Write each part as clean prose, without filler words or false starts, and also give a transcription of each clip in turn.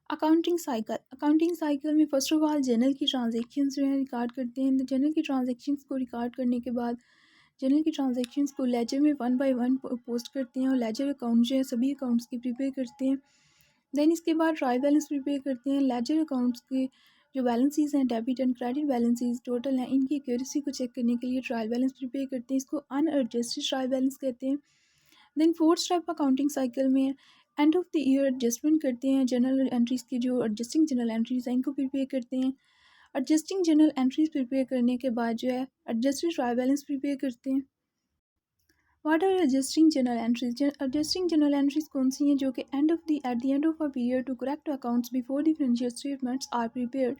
Accounting cycle में first of all journal की transactions जो हैं रिकॉर्ड करते हैं। तो जर्नल की ट्रांजैक्शंस को रिकॉर्ड करने के बाद जर्नल की ट्रांजैक्शंस को लेजर में वन बाय वन पोस्ट करते हैं और लेजर अकाउंट जो है सभी अकाउंट्स की प्रिपेयर करते हैं। देन इसके बाद ट्रायल बैलेंस प्रिपेयर करते हैं। लेजर अकाउंट्स के जो बैलेंसेस हैं, debit and credit balances total हैं, इनकी एक्यूरेसी को चेक करने के लिए ट्रायल बैलेंस प्रिपेयर करते हैं। इसको अनएडजस्टेड ट्रायल बैलेंस कहते हैं। Then fourth step accounting cycle में end of the year adjustment करते हैं। जर्नल एंट्रीज़ की जो एडजस्टिंग जर्नल एंट्रीज़ हैं इनको प्रिपेयर करते हैं। एडजस्टिंग जर्नल एंट्रीज़ प्रिपेयर करने के बाद जो है एडजस्टेड ट्रायल बैलेंस प्रिपेयर करते हैं। What are adjusting journal entries? Adjusting journal entries कौन सी हैं जो कि at the end of a period to correct accounts before the financial statements are prepared.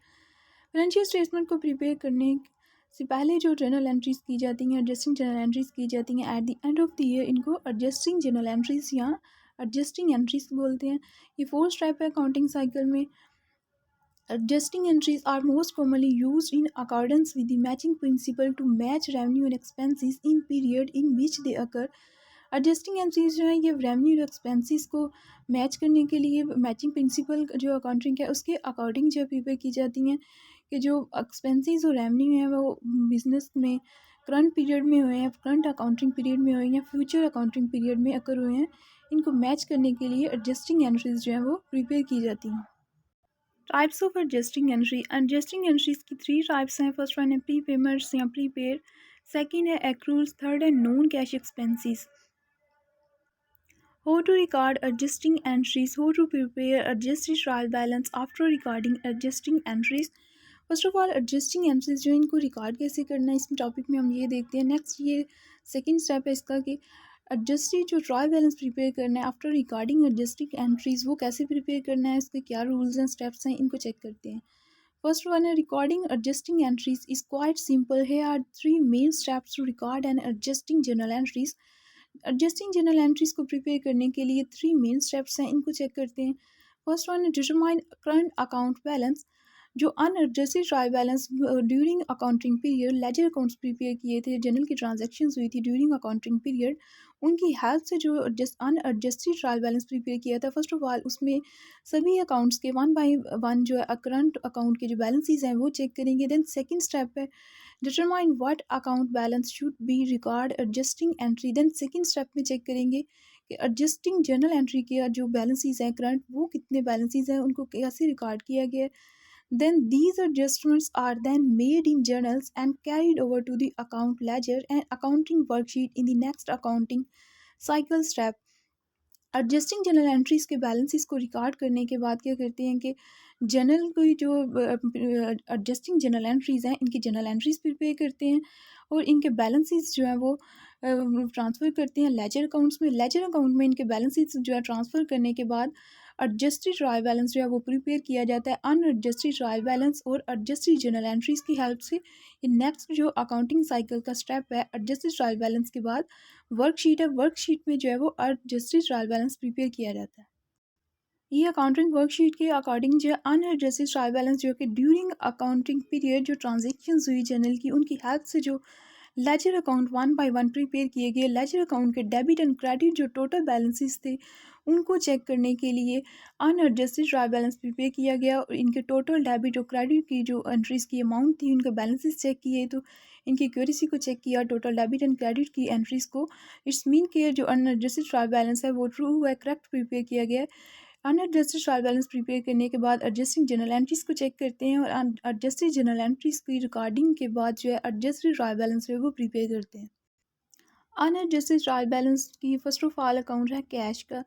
Financial statement को प्रिपेयर करने से पहले जो जर्नल एंट्रीज की जाती हैं, एडजस्टिंग जर्नल एंट्रीज की जाती हैं eight the end of the year, इनको एडजस्टिंग जर्नल एंट्रीज या एडजस्टिंग एंट्रीज बोलते हैं। ये फोर्थ स्टेप है अकाउंटिंग साइकिल में। Adjusting entries are most commonly used in accordance with the matching principle to match revenue and expenses in period in which they occur. Adjusting entries जो है ये revenue और expenses को match करने के लिए मैचिंग प्रिंसिपल जो अकाउंटिंग है उसके अकॉर्डिंग जो प्रिपेयर की जाती हैं कि जो एक्सपेंसेस और रेवेन्यू है वो बिजनेस में करंट पीरियड में हुए हैं, करंट अकाउंटिंग पीरियड में हुए हैं या फ्यूचर अकाउंटिंग पीरियड में अकर हुए हैं, इनको मैच करने के लिए एडजस्टिंग एंट्रीज जो है वो प्रिपेयर की जाती हैं। Types of adjusting entry. Adjusting entries की थ्री टाइप्स हैं। फर्स्ट वन है प्री पेमेंट्स या प्रीपेड, सेकंड है एक्रूल्स, थर्ड है non cash expenses. How to record adjusting entries, how to prepare adjusted trial balance after recording adjusting entries. First of all adjusting entries जो इनको record कैसे करना है इस टॉपिक में हम ये देखते हैं। नेक्स्ट ये सेकंड स्टेप है इसका कि एडजस्टेड जो ट्रायल बैलेंस प्रिपेयर करना है आफ्टर रिकॉर्डिंग एडजस्टिंग एंट्रीज वो कैसे प्रिपेयर करना है, इसके क्या रूल्स एंड स्टेप्स हैं, इनको चेक करते हैं। फर्स्ट वन है recording adjusting entries is quite simple. Here are three main steps to record and adjusting journal entries. Adjusting journal entries को प्रिपेयर करने के लिए थ्री मेन स्टेप्स हैं, इनको चेक करते हैं। फर्स्ट वन है डिटरमाइन करंट अकाउंट बैलेंस। जो unadjusted trial balance during accounting period ledger accounts prepare किए थे, जर्नल की ट्रांजैक्शंस हुई थी ड्यूरिंग अकाउंटिंग पीरियड, उनकी हेल्प से जो अनएडजस्टेड ट्रायल बैलेंस प्रिपेयर किया था फर्स्ट ऑफ ऑल उसमें सभी अकाउंट्स के वन बाय वन जो है करंट अकाउंट के जो बैलेंसेस हैं वो चेक करेंगे। देन सेकंड स्टेप है determine what account balance should be record adjusting entry. Then second step में चेक करेंगे कि एडजस्टिंग जर्नल एंट्री के जो बैलेंसेस हैं करंट वो कितने बैलेंसेस हैं, उनको कैसे रिकॉर्ड किया गया है। Then these adjustments are then made in journals and carried over to the account ledger and accounting worksheet in the next accounting cycle step. Adjusting journal entries के बैलेंसेस को रिकॉर्ड करने के बाद क्या करते हैं कि जर्नल की जो एडजस्टिंग जर्नल एंट्रीज हैं इनकी जर्नल एंट्रीज प्रिपेयर करते हैं और इनके बैलेंसेस जो है वो ट्रांसफ़र करते हैं लेजर अकाउंट्स में। लेजर अकाउंट में इनके बैलेंसेस जो है ट्रांसफ़र करने के बाद एडजस्टेड ट्रायल बैलेंस जो है वो प्रिपेयर किया जाता है। अनएडजस्टेड ट्रायल बैलेंस और एडजस्टेड जर्नल एंट्रीज की हेल्प से ये नेक्स्ट जो अकाउंटिंग साइकिल का स्टेप है एडजस्टेड ट्रायल बैलेंस के बाद वर्कशीट है, वर्कशीट में जो है वो एडजस्टेड ट्रायल बैलेंस प्रिपेयर किया जाता है। ये अकाउंटिंग वर्कशीट के अकॉर्डिंग जो है अनएडजस्टेड ट्रायल बैलेंस जो कि ड्यूरिंग अकाउंटिंग पीरियड जो ट्रांजेक्शन्स हुई जर्नल की उनकी हेल्प से जो ledger account one by one prepare किए गए, लेजर अकाउंट के डेबिट एंड क्रेडिट जो टोटल बैलेंसेस थे उनको चेक करने के लिए अनएडजस्टेड ट्रायल बैलेंस प्रिपेयर किया गया और इनके टोटल डेबिट और क्रेडिट की जो एंट्रीज की अमाउंट थी उनके बैलेंसेस चेक किए, तो इनकी एक्यूरेसी को चेक किया, टोटल डेबिट एंड क्रेडिट की एंट्रीज को। इट्स मीन के जो अनएडजस्टेड ट्रायल बैलेंस है वो ट्रू है, करेक्ट प्रिपेयर किया गया है। अनएडजस्टेड ट्रायल बैलेंस प्रिपेयर करने के बाद एडजस्टिंग जर्नल एंट्रीज को चेक करते हैं और एडजस्टेड जर्नल एंट्रीज की रिकॉर्डिंग के बाद जो है एडजस्टेड ट्रायल बैलेंस है वो प्रिपेयर करते हैं। अनएडजस्टेड ट्रायल बैलेंस की फर्स्ट ऑफ ऑल अकाउंट है कैश का।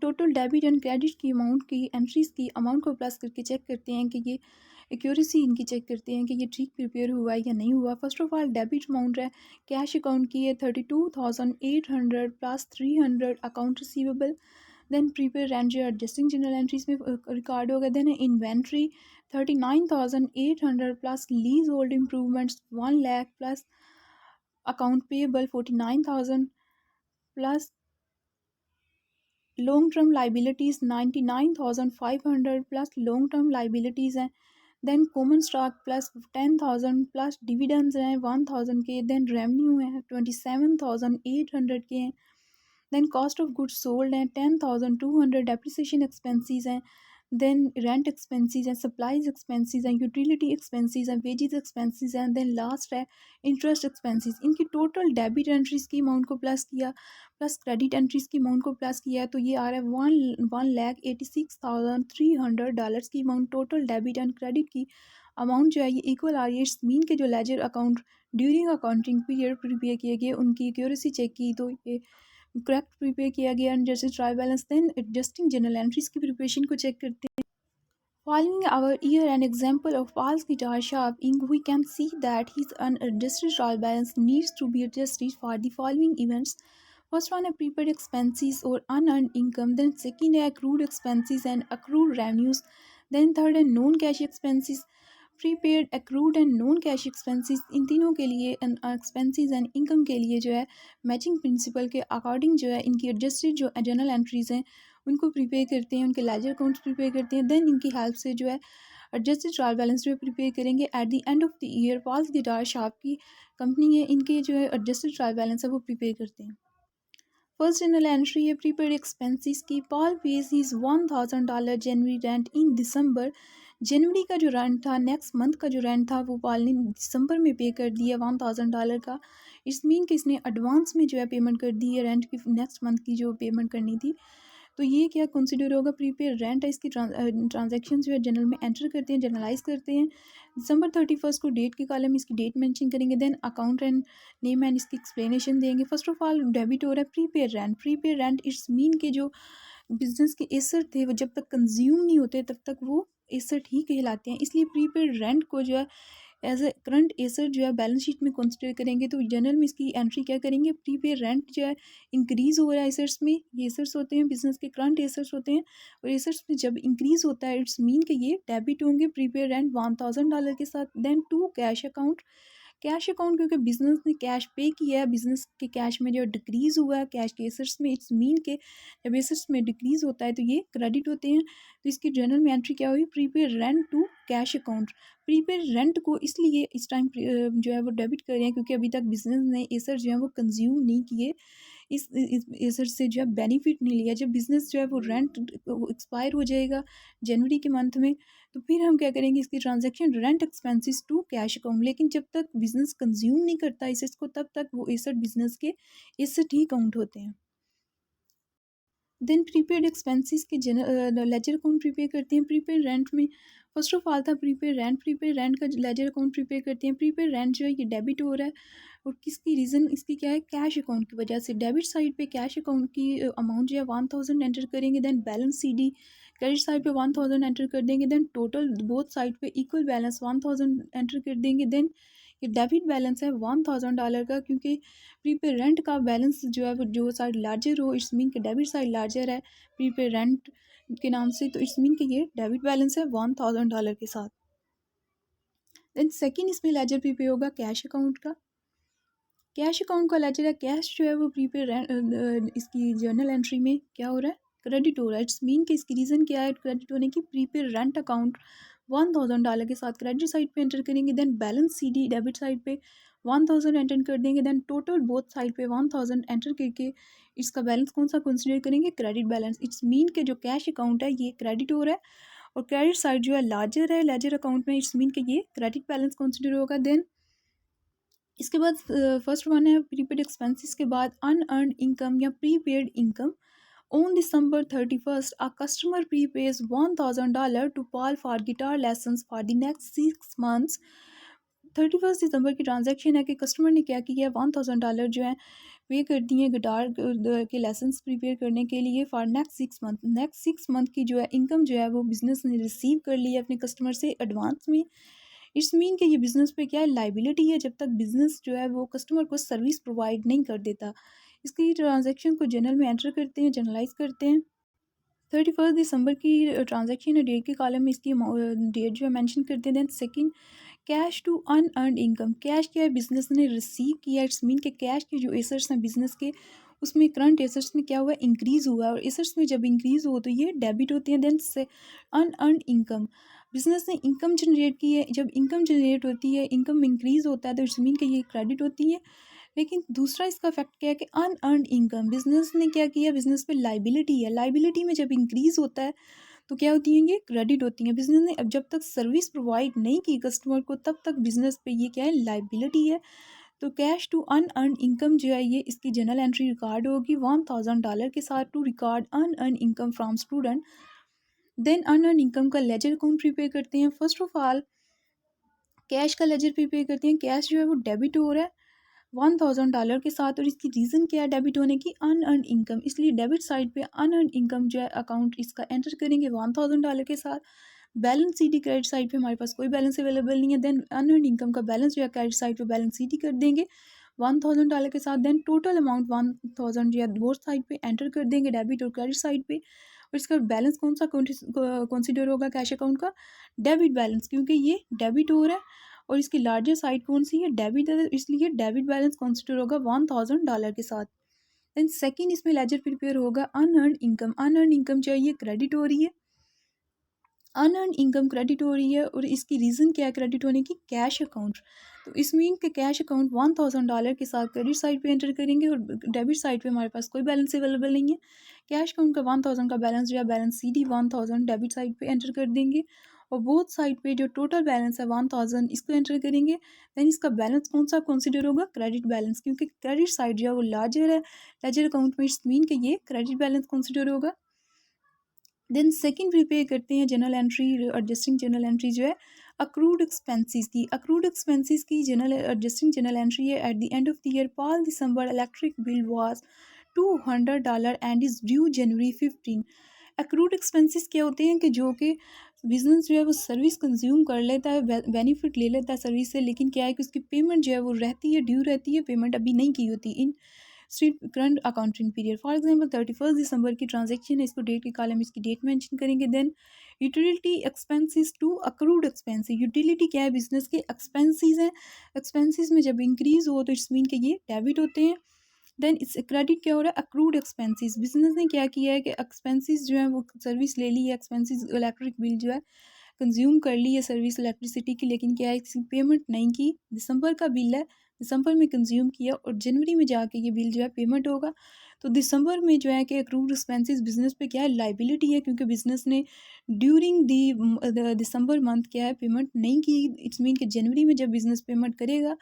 टोटल डेबिट एंड क्रेडिट की अमाउंट की एंट्रीज की अमाउंट को प्लस करके चेक करते हैं कि ये एक्यूरेसी इनकी चेक करते हैं कि ये ठीक प्रिपेयर हुआ है या नहीं हुआ। First of all debit amount है कैश अकाउंट की है 32,800 plus 300 account receivable. Then prepaid rent जो एडजस्टिंग जनरल एंट्रीज में रिकॉर्ड होगा। Then inventory 39,800 plus leasehold improvements 1 lakh plus account payable 49,000 plus long term liabilities 99,500 plus long term liabilities हैं। Then common stock plus 10,000 plus dividends हैं 1,000 के। Then revenue है 27,800 के हैं। Then cost of goods sold हैं 10,200। Depreciation expenses हैं then rent expenses and supplies expenses and utility expenses and wages expenses and then last है interest expenses. इनकी total debit entries की अमाउंट को प्लस किया प्लस क्रेडिट एंट्रीज की amount को plus किया तो ये आ रहा है 1,86,300 की amount total debit and credit की अमाउंट जो है ये इक्वल आ रही है। इट्स मीन के जो ledger account during accounting period prepare किए गए उनकी एक्यूरेसी चेक की तो ये करेक्ट प्रिपेयर किया गया एंड जैसे trial balance then adjusting general entries की प्रिपरेशन को चेक करते हैं। Following our year an example of Paul's guitar sharpening, we can see that his unadjusted trial balance needs to be adjusted for the following events. First one, a prepaid expenses or unearned income. Then second, accrued expenses and accrued revenues. Then third, known cash expenses. Prepaid accrued and non cash expenses इन तीनों के लिए expenses and income के लिए जो है matching principal के according जो है इनकी एडजस्टेड जो जर्नल एंट्रीज़ हैं उनको प्रिपेयर करते हैं, उनके लेजर अकाउंट्स प्रिपेयर करते हैं। देन इनकी हेल्प से जो है एडजस्टेड ट्रायल बैलेंस जो है प्रिपेयर करेंगे। At the end of the year Paul's guitar shop की कंपनी है, इनके जो है एडजस्टेड ट्रायल बैलेंस है वो प्रिपेयर करते हैं। फर्स्ट जनरल एंट्री है प्रीपेड एक्सपेंसेस की। पॉल पेज हिज $1,000 जनवरी रेंट इन दिसंबर। जनवरी का जो रेंट था, नेक्स्ट मंथ का जो रेंट था वो पॉल ने दिसंबर में पे कर दिया $1,000 का। इट्स मीन कि इसने एडवांस में जो है पेमेंट कर दी है रेंट की, नेक्स्ट मंथ की जो पेमेंट करनी थी। तो ये क्या कंसिडर होगा, प्रीपेड रेंट है। इसकी ट्रांजैक्शन जो है जनरल में एंटर करते हैं, जर्नलाइज करते हैं। दिसंबर 31 को डेट के कॉलम में इसकी डेट मेंशन करेंगे। Then account and name and इसकी एक्सप्लेनेशन देंगे। फर्स्ट ऑफ ऑल डेबिट हो रहा है prepaid rent. Prepaid rent it's mean के जो बिजनेस के एसेट थे वो जब तक कंज्यूम नहीं होते तब तक वो एसेट ही कहलाते हैं, इसलिए प्रीपेड रेंट को जो है एज ए करंट एसेट जो है बैलेंस शीट में कंसिडर करेंगे। तो जनरल में इसकी एंट्री क्या करेंगे, प्रीपेड रेंट जो है इंक्रीज़ हो रहा है एसेट्स में। ये एसेट्स होते हैं बिजनेस के करंट एसेट्स होते हैं और एसेट्स में जब इंक्रीज़ होता है इट्स मीन कि ये डेबिट होंगे प्रीपेड रेंट $1,000 के साथ। Then to cash account. Cash account क्योंकि बिजनेस ने कैश पे किया है, बिजनेस के कैश में जो डिक्रीज़ हुआ है कैश के एसेट्स में, इट्स मीन के जब एसेट्स में डिक्रीज़ होता है तो ये क्रेडिट होते हैं। तो इसकी जनरल में एंट्री क्या हुई, prepaid rent to cash account. Prepaid rent को इसलिए इस टाइम जो है वो डेबिट कर रहे हैं क्योंकि अभी तक बिजनेस ने एसेट जो है वो कंज्यूम नहीं किए, इस एसेट से जो है बेनिफिट नहीं लिया। जब बिज़नेस जो है वो रेंट एक्सपायर हो जाएगा जनवरी के मंथ में तो फिर हम क्या करेंगे, इसकी transaction rent expenses to cash account. लेकिन जब तक बिज़नेस कंज्यूम नहीं करता एसेट्स को तब तक वो एसेट बिज़नेस के एसेट ही काउंट होते हैं। देन प्रीपेड एक्सपेंसेस के लेजर अकाउंट प्रिपेयर करते हैं। प्रीपेड रेंट में फर्स्ट ऑफ ऑल था प्रीपेड रेंट का लेजर अकाउंट प्रिपेयर करते हैं। प्रीपेड रेंट जो है ये डेबिट हो रहा है और किसकी रीज़न इसकी क्या है, कैश अकाउंट की वजह से। डेबिट साइड पे कैश अकाउंट की अमाउंट जो है 1,000 एंटर करेंगे। Then balance CD credit side पे 1,000 एंटर कर देंगे। देन टोटल बोथ साइड पे इक्वल बैलेंस 1,000 एंटर कर देंगे। देन ये डेबिट बैलेंस है $1,000 का, क्योंकि प्रीपेड रेंट का बैलेंस जो है वो जो साइड लार्जर हो इट्स मीन कि डेबिट साइड लार्जर है प्रीपेड रेंट के नाम से, तो इट्स मीन कि ये डेबिट बैलेंस है $1,000 के साथ। देन सेकंड इसमें लेजर प्रीपेड होगा कैश अकाउंट का। कैश अकाउंट का लेजर है, कैश जो है वो प्रीपेड इसकी जर्नल एंट्री में क्या हो रहा है, क्रेडिट हो रहा है। इट्स मीन कि इसकी रीज़न क्या है क्रेडिट होने की, प्रीपेड रेंट अकाउंट $1,000 के साथ क्रेडिट साइड पे एंटर करेंगे। Then balance CD debit side पे 1,000 एंटर कर देंगे। देन टोटल बोथ साइड पे 1,000 एंटर करके इसका बैलेंस कौन सा कंसिडर करेंगे, क्रेडिट बैलेंस। इट्स मीन के जो कैश अकाउंट है ये क्रेडिट हो रहा है और क्रेडिट साइड जो है लार्जर है लेजर अकाउंट में, इट्स मीन के ये क्रेडिट बैलेंस कंसिडर होगा। देन इसके बाद फर्स्ट वन है प्रीपेड एक्सपेंसेस के बाद अनअर्नड इनकम या prepaid income. On December 31st, a customer prepays $1,000 to Paul for guitar lessons for the next 6 months. 31 दिसंबर की ट्रांजैक्शन है कि कस्टमर ने क्या किया, $1,000 जो है पे कर दिए गिटार के लेसन्स प्रिपेयर करने के लिए for next 6 month. Next 6 month की जो है इनकम जो है वो बिज़नेस ने रिसीव कर ली है अपने कस्टमर से एडवांस में। इट्स मीन कि ये बिज़नेस पे क्या है, लाइबिलिटी है जब तक बिज़नेस जो है वो कस्टमर को सर्विस प्रोवाइड नहीं कर देता। इसकी ट्रांजैक्शन को जनरल में एंटर करते हैं, जर्नलाइज करते हैं। 31 दिसंबर की ट्रांजैक्शन है, डेट के कॉलम में इसकी डेट जो है मेंशन करते हैं। Then second cash to unearned income. Cash क्या है, बिजनेस ने रिसीव किया। इट्स मीन के कैश के जो एसेट्स हैं बिजनेस के उसमें करंट एसेट्स में क्या हुआ, इंक्रीज़ हुआ और एसेट्स में जब इंक्रीज़ हो तो ये डेबिट होते हैं। देन से अनअर्नड इनकम, बिजनेस ने इनकम जनरेट की है, जब इनकम जनरेट होती है इनकम इंक्रीज़ होता है तो इट्स मीन कि ये क्रेडिट होती है। लेकिन दूसरा इसका फैक्ट क्या है कि अनअर्नड इनकम, बिजनेस ने क्या किया, बिजनेस पे लाइबिलिटी है, लाइबिलिटी में जब इंक्रीज़ होता है तो क्या होती हैं, ये क्रेडिट होती हैं। बिजनेस ने अब जब तक सर्विस प्रोवाइड नहीं की कस्टमर को, तब तक बिजनेस पे ये क्या है, लाइबिलिटी है। तो कैश टू अनअर्न इनकम जो है, ये इसकी जर्नल एंट्री रिकॉर्ड होगी $1000 के साथ, to record unearned income from student. Then unearned income का लेजर अकाउंट प्रिपेयर करते हैं। फर्स्ट ऑफ ऑल कैश का लेजर प्रिपेयर करते हैं। कैश जो है वो डेबिट हो रहा है $1000 के साथ, और इसकी रीज़न क्या है डेबिट होने की, अनअर्न इनकम, इसलिए डेबिट साइड पे अनअर्न इनकम जो है अकाउंट इसका एंटर करेंगे $1000 के साथ। बैलेंस सीटी क्रेडिट साइड पे हमारे पास कोई बैलेंस अवेलेबल नहीं है। देन अनअर्न इनकम का बैलेंस जो है क्रेडिट साइड पे बैलेंस सीटी कर देंगे $1000 के साथ। देन टोटल अमाउंट 1000 जो है बोथ साइड पे एंटर कर देंगे, डेबिट और क्रेडिट साइड पे। और इसका बैलेंस कौन सा कंसिडर होगा कैश अकाउंट का, डेबिट बैलेंस, क्योंकि ये डेबिट हो रहा है। और इसकी लार्जर साइड कौन सी है, डेबिट है, इसलिए डेबिट बैलेंस कंसिडर होगा $1000 के साथ। देन सेकंड इसमें लेजर प्रिपेयर होगा अनअर्न इनकम। अनअर्न इनकम जो है ये क्रेडिट हो रही है, अनअर्न इनकम क्रेडिट हो रही है, और इसकी रीज़न क्या है क्रेडिट होने की, कैश अकाउंट। तो इसमें के कैश अकाउंट $1000 के साथ क्रेडिट साइड पे एंटर करेंगे, और डेबिट साइड पे हमारे पास कोई बैलेंस अवेलेबल नहीं है। कैश अकाउंट का 1000 का बैलेंस जो है balance C D 1000 debit side पे एंटर कर देंगे, और बोथ साइड पे जो टोटल बैलेंस है 1000 इसको एंटर करेंगे। देन इसका बैलेंस कौन सा कंसिडर होगा, क्रेडिट बैलेंस, क्योंकि क्रेडिट साइड जो है वो लार्जर है लेजर अकाउंट में, इट्स मीन कि ये क्रेडिट बैलेंस कंसिडर होगा। देन सेकंड प्रिपेयर करते हैं general entry, adjusting general entry जो है अक्रूड एक्सपेंसेस की। अक्रूड एक्सपेंसेस की जनरल एडजस्टिंग जनरल एंट्री है, eight the end of the year Pal December electric bill was $200 and is due January 15। Accrued expenses क्या होते हैं कि जो कि बिजनेस जो है वो सर्विस कंज्यूम कर लेता है, बेनिफिट ले लेता है सर्विस से, लेकिन क्या है कि उसकी पेमेंट जो है वो रहती है, ड्यू रहती है, पेमेंट अभी नहीं की होती in street current accounting period. For example 31 दिसंबर की ट्रांजैक्शन है, इसको डेट के कॉलम इसकी डेट मेंशन करेंगे। Then utility expenses to accrued expenses. Utility क्या है, बिजनेस के एक्सपेंसेस हैं, एक्सपेंसेस में जब इंक्रीज हो तो इट्स मीन कि ये डेबिट होते हैं। देन इस क्रेडिट क्या हो रहा है, अक्रूड एक्सपेंसेस। बिजनेस ने क्या किया है कि एक्सपेंसेस जो है वो सर्विस ले ली है, एक्सपेंसेस इलेक्ट्रिक बिल जो है कंज्यूम कर ली है सर्विस इलेक्ट्रिसिटी की, लेकिन क्या है इसकी पेमेंट नहीं की। दिसंबर का बिल है, दिसंबर में कंज्यूम किया, और जनवरी में जाके ये बिल जो है पेमेंट होगा। तो दिसंबर में जो है कि अक्रूड एक्सपेंसेस बिजनेस पे क्या है, लाइबिलिटी है, क्योंकि बिजनेस ने ड्यूरिंग दी दिसंबर मंथ क्या है पेमेंट नहीं की। इट्स मीन कि जनवरी में जब बिजनेस पेमेंट करेगा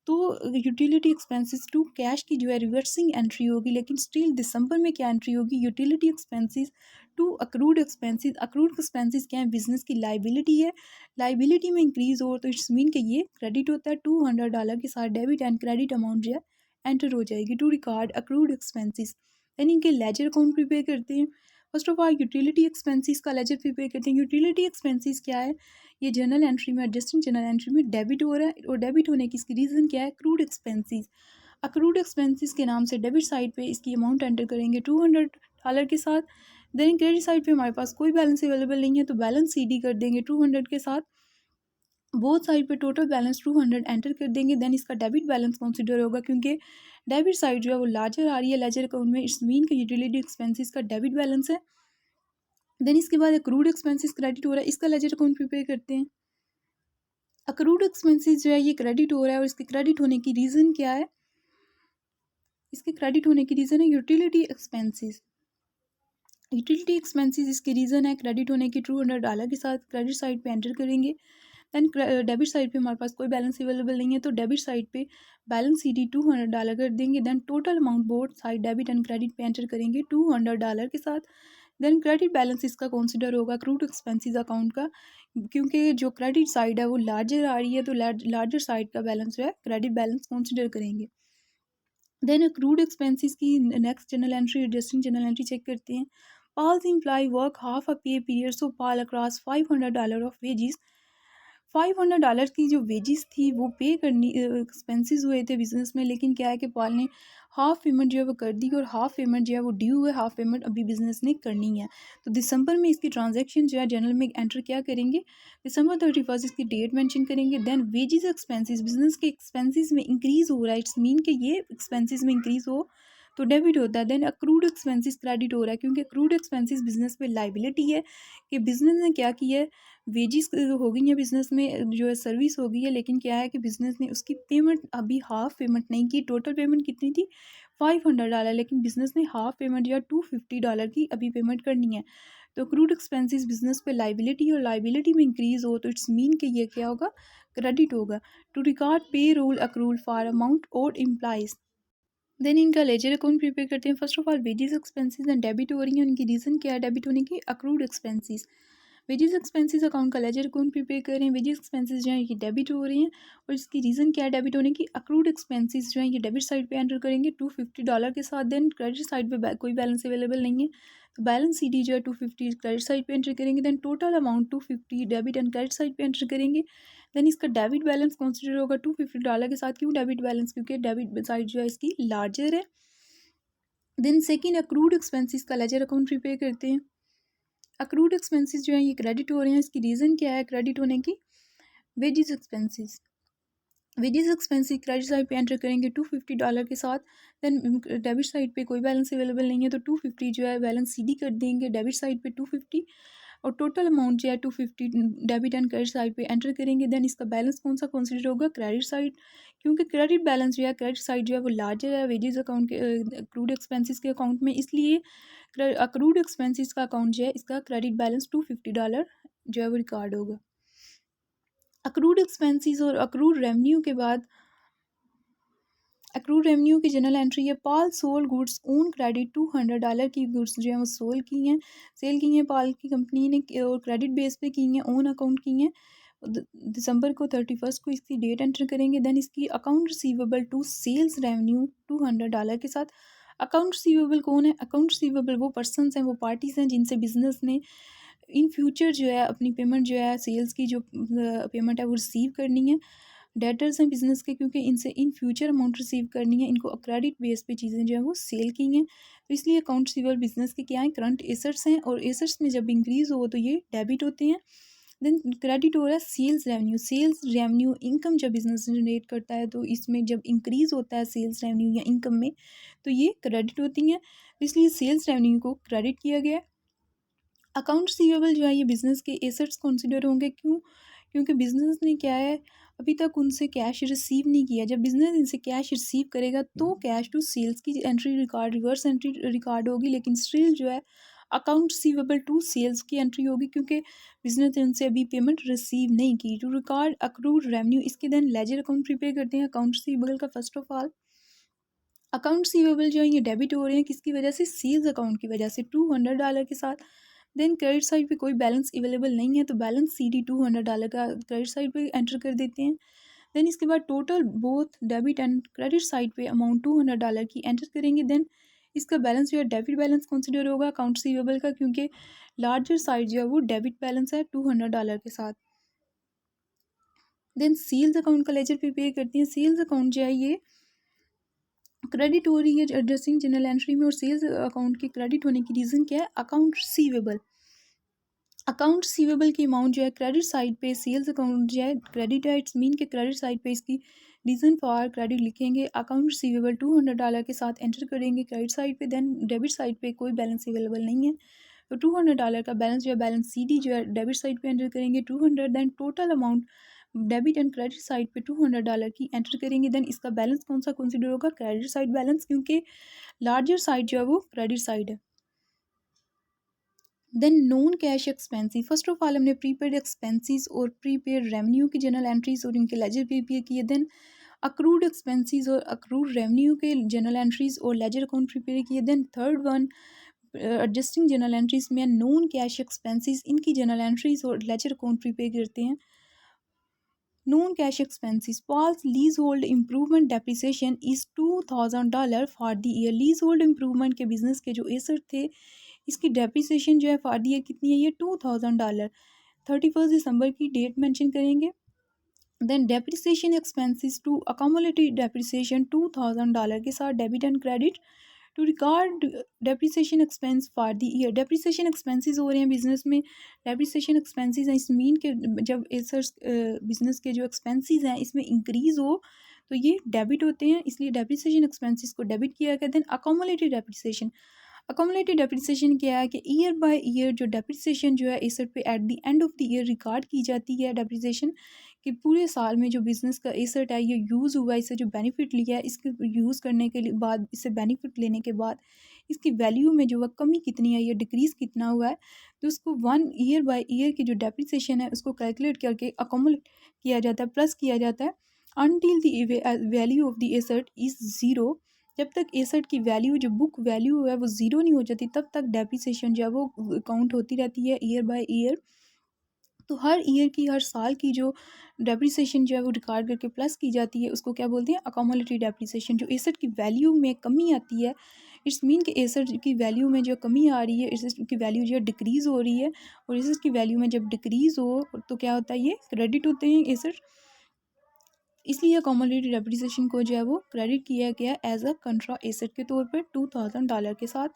तो यूटिलिटी एक्सपेंसेस टू कैश की जो है रिवर्सिंग एंट्री होगी, लेकिन स्टिल दिसंबर में क्या एंट्री होगी, utility expenses to accrued expenses. Accrued expenses क्या है, बिजनेस की लाइबिलिटी है, लाइबिलिटी में इंक्रीज हो तो इट्स मीन कि ये क्रेडिट होता है $200 के साथ, डेबिट एंड क्रेडिट अमाउंट जो है एंटर हो जाएगी to record accrued expenses. Then इनके लेजर अकाउंट प्रिपेयर करते हैं। First of all utility expenses का लेजर प्रिपेयर करते हैं। यूटिलिटी एक्सपेंसेस क्या है, ये जर्नल एंट्री में, एडजस्टिंग जर्नल एंट्री में डेबिट हो रहा है, और डेबिट होने की इसकी रीज़न क्या है, अक्रूड एक्सपेंसेस। अक्रूड एक्सपेंसेस के नाम से डेबिट साइड पे इसकी अमाउंट एंटर करेंगे $200 के साथ। देन क्रेडिट साइड पे हमारे पास कोई बैलेंस अवेलेबल नहीं है, तो बैलेंस सी डी कर देंगे 200 के साथ। बोथ साइड पे टोटल बैलेंस 200 एंटर कर देंगे। देन इसका डेबिट बैलेंस कंसिडर होगा, क्योंकि डेबिट साइड जो है वो लार्जर आ रही है लेजर अकाउंट में, इट्स मीन कि यूटिलिटी एक्सपेंसेस का डेबिट बैलेंस है। देन इसके बाद अक्रूड एक्सपेंसेस क्रेडिट हो रहा है, इसका लेजर अकाउंट प्रिपेयर करते हैं। अक्रूड एक्सपेंसेस जो है ये क्रेडिट हो रहा है, और इसके क्रेडिट होने की रीज़न क्या है, इसके क्रेडिट होने की रीज़न है यूटिलिटी एक्सपेंसेस। यूटिलिटी एक्सपेंसेस इसकी रीज़न है क्रेडिट होने की $200 के साथ, क्रेडिट साइड पे एंटर करेंगे। दैन डेबिट साइड पे हमारे पास कोई बैलेंस अवेलेबल नहीं है, तो डेबिट साइड पे बैलेंस सी डी $200 कर देंगे। Then total amount both side debit and credit पे एंटर करेंगे $200 के साथ। देन क्रेडिट बैलेंस इसका कंसिडर होगा क्रूड एक्सपेंसेस अकाउंट का, क्योंकि जो क्रेडिट साइड है वो लार्जर आ रही है, तो लार्जर साइड का बैलेंस जो है क्रेडिट बैलेंस कंसिडर करेंगे। देन अक्रूड एक्सपेंसेस की next general entry, adjusting general entry check करते हैं। Paul's employee work half a pay period, so Paul accrues $500 of wages. $500 की जो वेजिस थी वो पे करनी एक्सपेंसेस हुए थे बिजनेस में, लेकिन क्या है कि पाल ने हाफ पेमेंट जो है वो कर दी, और हाफ पेमेंट जो है वो ड्यू है, हाफ पेमेंट अभी बिजनेस ने करनी है। तो दिसंबर में इसकी ट्रांजैक्शन जो है जनरल में एंटर क्या करेंगे, दिसंबर 31 इसकी डेट मेंशन करेंगे। देन वेजिस एक्सपेंसेस, बिजनेस के एक्सपेंसेस में इंक्रीज हो रहा है, इट्स मीन कि ये एक्सपेंसेस में इंक्रीज हो तो डेबिट होता है। देन अक्रूड एक्सपेंसेस क्रेडिट हो रहा है, क्योंकि अक्रूड एक्सपेंसेस बिजनेस पे लाइबिलिटी है कि बिजनेस ने क्या किया है, वेजिस हो गई है बिजनेस में, जो है सर्विस हो गई है, लेकिन क्या है कि बिजनेस ने उसकी पेमेंट अभी हाफ पेमेंट नहीं की। टोटल पेमेंट कितनी थी, $500, लेकिन बिजनेस ने हाफ पेमेंट या $250 की अभी पेमेंट करनी है। तो अक्रूड एक्सपेंसेस बिजनेस पे लाइबिलिटी, और लाइबिलिटी में इंक्रीज हो तो इट्स मीन कि ये क्या होगा, क्रेडिट होगा। To record payroll accrual for amount owed employees. Then इनका लेजर अकाउंट प्रिपेयर करते हैं। First of all wages expenses and debit हो रही हैं, उनकी रीज़न क्या है डेबिट होने की, accrued expenses. Wages expenses account का लेजर अकाउंट प्रिपेयर कर रहे हैं, वेजेस एक्सपेंसेस जो है ये डेबिट हो रही हैं, और इसकी रीज़न क्या है डेबिट होने की, अक्रूड एक्सपेंसेस जो है ये डेबिट साइड पे एंटर करेंगे $250 के साथ। देन क्रेडिट साइड पे कोई बैलेंस अवेलेबल नहीं है, तो बैलेंस CD जो है 250 क्रेडिट साइड पे एंटर करेंगे। Then total amount 250 debit and credit side पे एंटर करेंगे। देन इसका डेबिट बैलेंस कंसिडर होगा $250 के साथ। क्यों डेबिट बैलेंस, क्योंकि डेबिट साइड जो है इसकी लार्जर है। देन सेकेंड अक्रूड एक्सपेंसेस का लेजर अकाउंट प्रिपेयर करते हैं। अक्रूड एक्सपेंसेस जो है ये क्रेडिट हो रहे हैं, इसकी रीज़न क्या है क्रेडिट होने की, wages expenses. Wages expenses credit side पे एंटर करेंगे $250 के साथ। देन डेबिट साइड पे कोई बैलेंस अवेलेबल नहीं है, तो 250 जो है बैलेंस CD कर देंगे डेबिट साइड पे 250, और टोटल अमाउंट जो है 250 डेबिट एंड क्रेडिट साइड पे एंटर करेंगे। देन इसका बैलेंस कौन सा कंसिडर होगा, क्रेडिट साइड, क्योंकि क्रेडिट बैलेंस जो है क्रेडिट साइड जो है वो लार्जर है वेजेस अकाउंट के अक्रूड एक्सपेंसेस के अकाउंट में, इसलिए अक्रूड एक्सपेंसेस का अकाउंट जो है इसका क्रेडिट बैलेंस $250 जो है वो रिकॉर्ड होगा। अक्रूड एक्सपेंसेस और अक्रूड रेवेन्यू के बाद अक्रूड रेवेन्यू की जनरल एंट्री है, पाल सोल गुड्स ओन क्रेडिट $200 की गुड्स जो है वो सेल की हैं पाल की कंपनी ने, और क्रेडिट बेस पे की हैं, ओन अकाउंट की हैं। दिसंबर को 31 को इसकी डेट एंटर करेंगे। देन इसकी account receivable to sales revenue $200 के साथ। अकाउंट रिसीवेबल कौन है, अकाउंट रिसीवेबल वो पर्सनस हैं, वो पार्टीज़ हैं जिनसे बिजनेस ने इन फ्यूचर जो है अपनी पेमेंट जो है सेल्स की जो पेमेंट है वो रिसीव करनी है। डेटर्स हैं बिजनेस के, क्योंकि इनसे इन फ्यूचर अमाउंट रिसीव करनी है, इनको क्रेडिट बेस पे चीज़ें जो है वो सेल की हैं, तो इसलिए अकाउंट रिसीवेबल बिजनेस के क्या हैं, करंट एसेट्स हैं, और एसेट्स में जब इंक्रीज़ हो तो ये डेबिट होते हैं। देन क्रेडिट हो रहा है सेल्स रेवेन्यू इनकम जब बिजनेस जनरेट करता है, तो इसमें जब इंक्रीज़ होता है सेल्स रेवेन्यू या इनकम में, तो ये क्रेडिट होती हैं, तो इसलिए सेल्स रेवेन्यू को क्रेडिट किया गया है। अकाउंट रिसीवेबल जो है ये बिज़नेस के एसेट्स कंसिडर होंगे, क्यों, क्योंकि बिज़नेस ने क्या है अभी तक उनसे कैश रिसीव नहीं किया, जब बिज़नेस इनसे कैश रिसीव करेगा तो कैश टू सेल्स की entry record, reverse entry record होगी, लेकिन स्टिल जो है अकाउंट रिसीवेबल टू सेल्स की एंट्री होगी, क्योंकि बिज़नेस ने उनसे अभी पेमेंट रिसीव नहीं की। टू रिकॉर्ड अक्रूड रेवेन्यू, इसके देन लेजर अकाउंट प्रिपेयर करते हैं अकाउंट रिसीवेबल का। First of all account receivable जो है ये डेबिट हो रहे हैं, किसकी वजह से, सेल्स अकाउंट की वजह से $200 के साथ। देन क्रेडिट साइड पे कोई बैलेंस अवेलेबल नहीं है, तो बैलेंस CD $200 का क्रेडिट साइड पे एंटर कर देते हैं। देन इसके बाद total both debit and credit side पे अमाउंट $200 की एंटर करेंगे। देन इसका बैलेंस जो है डेबिट बैलेंस कंसिडर होगा अकाउंट रिसीवेबल का, क्योंकि लार्जर साइड जो है वो डेबिट बैलेंस है $200 के साथ। देन सेल्स अकाउंट का लेजर प्रिपेयर करते हैं। सेल्स अकाउंट जो है ये क्रेडिट हो रही है एड्रेसिंग जनरल एंट्री में, और सेल्स अकाउंट के क्रेडिट होने की रीज़न क्या है, अकाउंट रिसीवेबल। अकाउंट रिसीवेबल की अमाउंट जो है क्रेडिट साइड पे सेल्स अकाउंट जो है क्रेडिट है, इट्स मीन के क्रेडिट साइड पे इसकी रीज़न फॉर क्रेडिट लिखेंगे, अकाउंट रिसीवेबल $200 के साथ एंटर करेंगे क्रेडिट साइड पे। देन डेबिट साइड पे कोई बैलेंस अवेलेबल नहीं है, तो $200 का बैलेंस जो है बैलेंस CD जो है डेबिट साइड पे एंटर करेंगे 200। Then total amount debit and credit side पे $200 की एंटर करेंगे। देन इसका बैलेंस कौन सा कंसिडर होगा, क्रेडिट साइड बैलेंस, क्योंकि लार्जर साइड जो है वो क्रेडिट साइड है। Then non cash expenses, first of all हमने प्रीपेड एक्सपेंसेस और प्रीपेड रेवेन्यू की जनरल एंट्रीज और इनके लेजर प्रिपेयर किए। देन अक्रूड एक्सपेंसेस और अक्रूड रेवेन्यू के जनरल एंट्रीज और लेजर अकाउंट प्रिपेयर किए। Then third one adjusting general entries में नॉन कैश एक्सपेंसेस, इनकी जनरल एंट्रीज और लेजर अकाउंट प्रिपेयर करते हैं। Non cash expenses, Paul's leasehold improvement depreciation is $2000 for the year. Leasehold improvement के business के जो asset थे इसकी डेप्रिसिएशन जो है फॉर द ईयर कितनी है, ये $2000 31 दिसंबर की डेट मेंशन करेंगे। Then depreciation expenses to accumulated depreciation $2000 के साथ debit and credit. To record depreciation expense for the year, depreciation expenses हो रहे हैं बिजनेस में, डेप्रिसिएशन एक्सपेंसेस हैं, इस मीन के जब एसर्स बिजनेस के जो एक्सपेंसेस हैं इसमें इंक्रीज़ हो तो ये डेबिट होते हैं, इसलिए डेप्रिसिएशन एक्सपेंसेस को डेबिट किया गया। देन अकोमोलेटेड डेप्रिसिएशन क्या है कि ईयर बाय ईयर जो डेप्रिसिएशन जो है एसेट पे eight the end of the year record की जाती है डेप्रिसिएशन, कि पूरे साल में जो बिज़नेस का एसेट है ये यूज़ हुआ, इससे जो बेनिफिट लिया है इसके यूज़ करने के लिए बाद, इससे बेनिफिट लेने के बाद इसकी वैल्यू में जो वह कमी कितनी है, ये डिक्रीज़ कितना हुआ है, तो उसको 1 ईयर बाय ईयर की जो डेप्रिसिएशन है उसको कैलकुलेट करके अकोमुलेट किया जाता है, प्लस किया जाता है until the value of the asset is zero. जब तक एसेट की वैल्यू जो बुक वैल्यू है वो ज़ीरो नहीं हो जाती तब तक डेप्रिसिएशन जो है वो काउंट होती रहती है ईयर बाय ईयर। तो हर ईयर की, हर साल की जो डेप्रिसिएशन जो है वो रिकॉर्ड करके प्लस की जाती है, उसको क्या बोलते हैं, अकोमुलेटेड डेप्रिसिएशन। जो एसेट की वैल्यू में कमी आती है, इट्स मीन कि एसेट की वैल्यू में जो कमी आ रही है, एसेट की वैल्यू जो है डिक्रीज़ हो रही है, और एसेट की वैल्यू में जब डिक्रीज़ हो तो क्या होता है, ये क्रेडिट होते हैं एसेट, इसलिए अकोमुलेटेड डेप्रिसिएशन को जो है वो क्रेडिट किया गया एज अ कंट्रा एसेट के तौर पर $2000 के साथ।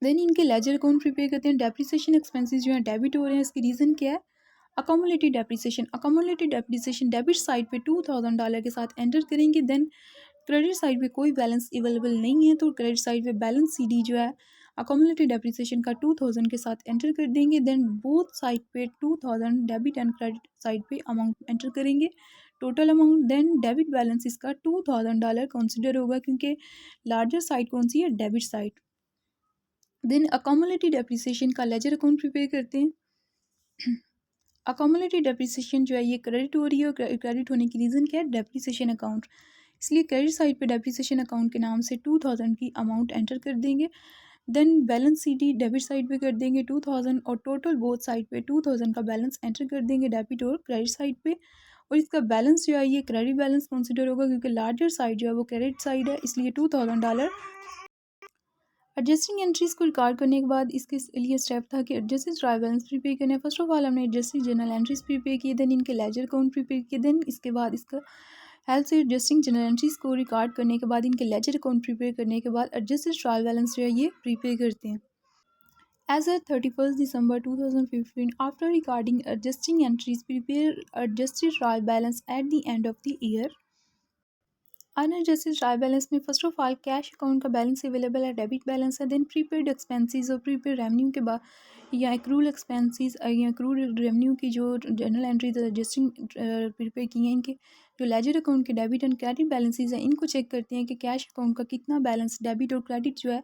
देन इनके लेजर अकाउंट प्रिपेयर करते हैं। डेप्रिसिएशन एक्सपेंसेस जो है डेबिट हो रहे हैं, इसकी रीज़न क्या है, accumulated depreciation. Accumulated depreciation debit side पे $2000 के साथ एंटर करेंगे, देन क्रेडिट साइड पे कोई बैलेंस अवेलेबल नहीं है तो क्रेडिट साइड पे बैलेंस सीडी जो है अकोमुलेटेड डेप्रिसिएशन का 2000 के साथ एंटर कर देंगे। देन बोथ साइड पे 2000 डेबिट एंड क्रेडिट साइड पे अमाउंट एंटर करेंगे, total amount. Then debit balance इसका $2000 कंसिडर होगा क्योंकि लार्जर साइड कौन सी है, debit side. Then accumulated depreciation का लेजर अकाउंट प्रिपेयर करते हैं। अकोमुलेटेड डेप्रिसिएशन जो है ये क्रेडिट हो रही है, और क्रेडिट होने की रीज़न क्या है, डेप्रिसिएशन अकाउंट, इसलिए क्रेडिट साइड पे डेप्रिसिएशन अकाउंट के नाम से 2000 की अमाउंट एंटर कर देंगे। Then balance CD debit side पे कर देंगे 2000, और टोटल बोथ साइड पे 2000 का बैलेंस एंटर कर देंगे डेबिट और क्रेडिट साइड पे, और इसका बैलेंस जो है ये क्रेडिट बैलेंस कंसिडर होगा क्योंकि लार्जर साइड जो है वो क्रेडिट साइड है, इसलिए $2000। एडजस्टिंग एंट्रीज को रिकॉर्ड करने के बाद इसके लिए स्टेप था कि एडजस्टेड ट्रायल बैलेंस प्रिपेयर करना है। फर्स्ट ऑफ ऑल हमने एडजस्टिंग जर्नल एंट्रीज प्रिपेयर किए, देन इनके लेजर अकाउंट प्रिपेयर किए, देन इसके बाद इसका हेल्प से एडजस्टिंग जर्नल एंट्रीज को रिकॉर्ड करने के बाद इनके लेजर अकाउंट प्रिपेयर करने के बाद एडजस्टेड ट्रायल बैलेंस जो है ये प्रिपेयर करते हैं। As at 31st December 2015, after recording adjusting entries, prepare adjusted trial balance at the end of the year. Unadjusted trial balance में first of all cash account का बैलेंस अवेलेबल है, debit balance है, then prepaid expenses और prepaid revenue के बाद या accrual expenses या accrual revenue की जो जनरल एंट्रीज एडजस्टिंग प्रिपेयर की हैं, इनके जो लेजर अकाउंट के डेबिट एंड क्रेडिट बैलेंसेस हैं इनको चेक करते हैं कि कैश अकाउंट का कितना बैलेंस डेबिट और क्रेडिट जो है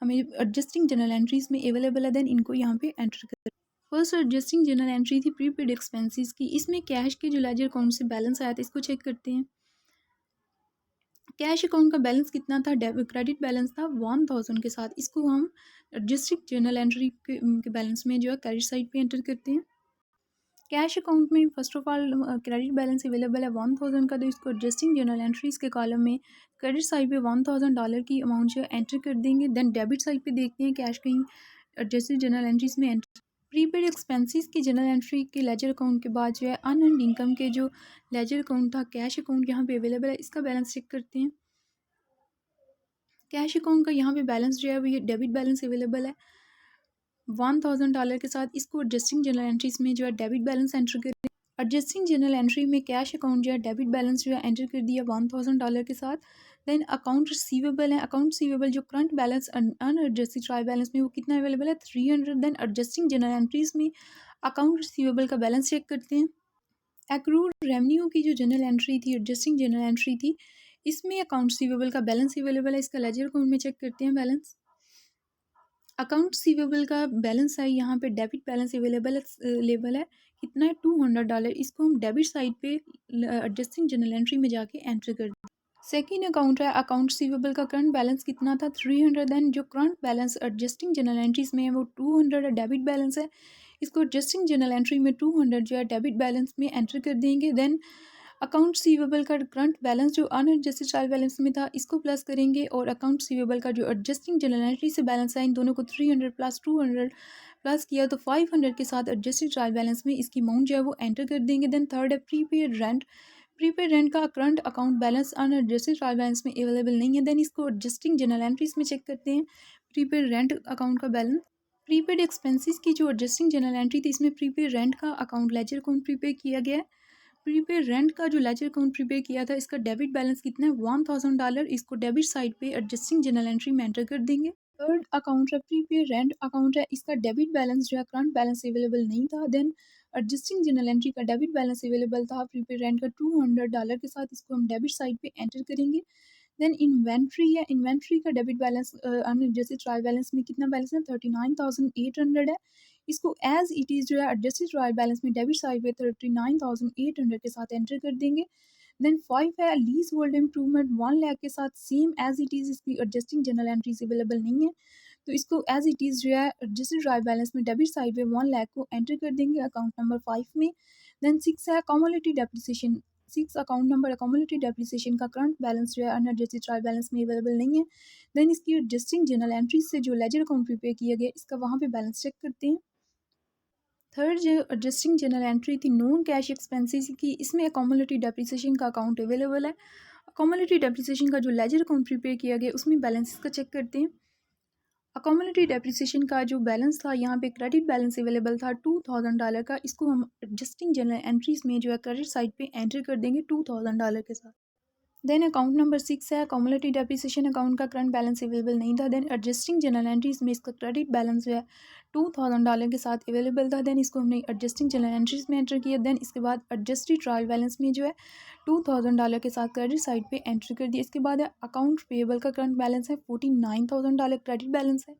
हमें एडजस्टिंग जनरल एंट्रीज में अवेलेबल है, देन इनको यहाँ पे एंटर कर। फर्स्ट एडजस्टिंग जनरल एंट्री थी प्रीपेड एक्सपेंसेस की, इसमें कैश के जो लेजर अकाउंट से बैलेंस आया था इसको चेक करते हैं। कैश अकाउंट का बैलेंस कितना था, क्रेडिट बैलेंस था 1000 के साथ, इसको हम डिस्ट्रिक्ट जर्नल एंट्री के बैलेंस में जो है क्रेडिट साइड पे एंटर करते हैं। कैश अकाउंट में first of all credit balance available है 1000 का, तो इसको एडजस्टिंग जर्नल एंट्रीज के कॉलम में क्रेडिट साइड पे $1000 की अमाउंट जो एंटर कर देंगे। देन डेबिट साइड पे देखते हैं कैश कहीं एडजस्टिंग जर्नल एंट्रीज में एंटर। प्रीपेड एक्सपेंसेस की जनरल एंट्री के लेजर अकाउंट के बाद जो है अनअर्न्ड इनकम के जो लेजर अकाउंट था कैश अकाउंट यहाँ पे अवेलेबल है, इसका बैलेंस चेक करते हैं। कैश अकाउंट का यहाँ पे बैलेंस जो है वो ये डेबिट बैलेंस अवेलेबल है $1000 के साथ, इसको एडजस्टिंग जनरल एंट्रीज में जो है डेबिट बैलेंस एंटर करें। एडजस्टिंग जनरल एंट्री में कैश अकाउंट जो है डेबिट बैलेंस जो है एंटर कर दिया $1000 के साथ। देन अकाउंट रिसीवेबल है, अकाउंट रिसीवेबल जो current balance unadjusted trial balance में वो कितना अवेलेबल है 300। देन एडजस्टिंग जनरल एंट्रीज में अकाउंट रिसीवेबल का बैलेंस चेक करते हैं। एक्रूड रेवेन्यू की जो जनरल एंट्री थी, एडजस्टिंग जनरल एंट्री थी, इसमें अकाउंट रिसीवेबल का बैलेंस अवेलेबल है, इसका लेजर अकाउंट में चेक करते हैं बैलेंस। अकाउंट रिसीवेबल का बैलेंस है यहाँ पे डेबिट बैलेंस अवेलेबल है कितना है $200, इसको हम डेबिट साइड पे एडजस्टिंग जनरल एंट्री में जाके एंटर कर दें। सेकेंड अकाउंट है अकाउंट रिसीवेबल का करंट बैलेंस कितना था 300, देन जो current balance adjusting general entries में है वो 200 डेबिट बैलेंस है, इसको एडजस्टिंग जनरल एंट्री में 200 जो है डेबिट बैलेंस में एंटर कर देंगे। देन अकाउंट रिसीवेबल का करंट बैलेंस जो अनएडजस्टेड ट्रायल बैलेंस में था इसको प्लस करेंगे, और अकाउंट रिसीवेबल का जो एडजस्टिंग जनरल एंट्री से बैलेंस है इन दोनों को 300 प्लस 200 प्लस किया तो 500 के साथ एडजस्टेड ट्रायल बैलेंस में इसकी अमाउंट जो है वो एंटर कर देंगे। देन थर्ड है प्रीपेड रेंट, प्रीपेड रेंट का current account balance unadjusted trial balance में अवेलेबल नहीं है, देन इसको एडजस्टिंग जनरल एंट्रीज में चेक करते हैं प्रीपेड रेंट अकाउंट का बैलेंस। प्रीपेड एक्सपेंसेस की जो एडजस्टिंग जनरल एंट्री थी इसमें प्रीपेड रेंट का अकाउंट लेजर अकाउंट प्रीपेड किया गया है। प्रीपेड रेंट का जो लेजर अकाउंट प्रीपेड किया था इसका डेबिट बैलेंस कितना है $1000, इसको डेबिट साइड पे एडजस्टिंग जनरल एंट्री में एंटर कर देंगे। थर्ड अकाउंट है प्रीपेड रेंट अकाउंट है, इसका डेबिट बैलेंस जो है करंट बैलेंस अवेलेबल नहीं था, देन एडजस्टिंग जनरल एंट्री का डेबिट बैलेंस अवेलेबल था प्रीपेड रेंट का $200 के साथ, इसको हम डेबिट साइड पे एंटर करेंगे। देन इन्वेंट्री है, इन्वेंट्री का debit balance unadjusted trial balance में कितना बैलेंस है 39,800 है। इसको एज इट इज़ जो है एडजस्टेड ट्रायल बैलेंस में डेबिट साइड पे 39,800 के साथ एंटर कर देंगे। देन 5 है लीज होल्ड इम्प्रूवमेंट 1 लाख के साथ सेम एज इट इज़, इसकी एडजस्टिंग जनरल एंट्रीज अवेलेबल नहीं है, तो इसको एज इट इज़ जो है एडजस्टेड ट्रायल बैलेंस में डेबिट साइड पे 1 लाख को एंटर कर देंगे अकाउंट नंबर 5 में। देन 6 है cumulative depreciation, 6 account number cumulative depreciation का करंट बैलेंस जो है अनएडजस्टेड ट्रायल बैलेंस में अवेलेबल नहीं है। देन इसकी एडजस्टिंग जनरल एंट्रीज से जो लेजर अकाउंट प्रिपेयर किया गया इसका वहाँ पे बैलेंस चेक करते हैं। थर्ड जो एडजस्टिंग जनरल एंट्री थी नॉन कैश एक्सपेंसेस की, इसमें अकोमोलेटिव डेप्रिसिएशन का अकाउंट अवेलेबल है। अकोमोलेटिव डेप्रिसिएशन का जो लेजर अकाउंट प्रिपेयर किया गया उसमें बैलेंस का चेक करते हैं। अकोमोलेटिव डेप्रिसिएशन का जो बैलेंस था यहाँ पे क्रेडिट बैलेंस अवेलेबल था $2,000 का, इसको हम एडजस्टिंग जनरल एंट्रीज में जो है क्रेडिट साइड पे एंटर कर देंगे $2,000 के साथ। देन अकाउंट नंबर 6 है कम्युलेटिव डेप्रिसिएशन अकाउंट का करंट बैलेंस अवेलेबल नहीं था। देन एडजस्टिंग जनरल एंट्रीज में इसका क्रेडिट बैलेंस जो है $2,000 के साथ अवेलेबल था। देन इसको हमने एडजस्टिंग जनरल एंट्रीज में एंटर किया। देन इसके बाद एडजस्टेड ट्रायल बैलेंस में जो है $2,000 के साथ क्रेडिट साइड पे एंटर कर दिया। इसके बाद अकाउंट पेएबल का करंट बैलेंस है $49,000 क्रेडिट बैलेंस है।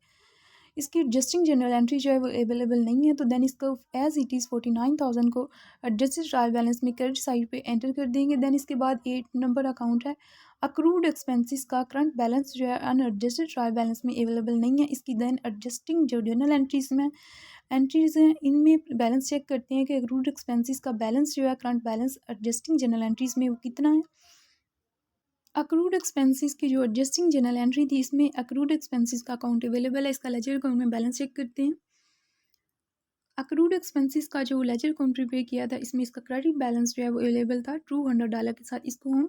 इसकी एडजस्टिंग जनरल एंट्री जो है वो अवेलेबल नहीं है, तो देन इसको एज इट इज़ 49,000 को एडजस्टेड ट्रायल बैलेंस में क्रेडिट साइड पे एंटर कर देंगे। देन इसके बाद 8 नंबर अकाउंट है अक्रूड एक्सपेंसेस का करंट बैलेंस जो है अनएडजस्टेड ट्रायल बैलेंस में अवेलेबल नहीं है। इसकी देन एडजस्टिंग जो जनरल एंट्रीज हैं इनमें बैलेंस चेक करते हैं कि अक्रूड एक्सपेंसेस का बैलेंस जो है current balance adjusting general entries में वो कितना है। अक्रूड एक्सपेंसेस की जो एडजस्टिंग जनरल एंट्री थी इसमें अक्रूड एक्सपेंसेस का अकाउंट अवेलेबल है, इसका लेजर अकाउंट में बैलेंस चेक करते हैं। अक्रूड एक्सपेंसेस का जो लेजर अकाउंट प्रिपेयर किया था इसमें इसका क्रेडिट बैलेंस जो है वो अवेलेबल था $200 के साथ, इसको हम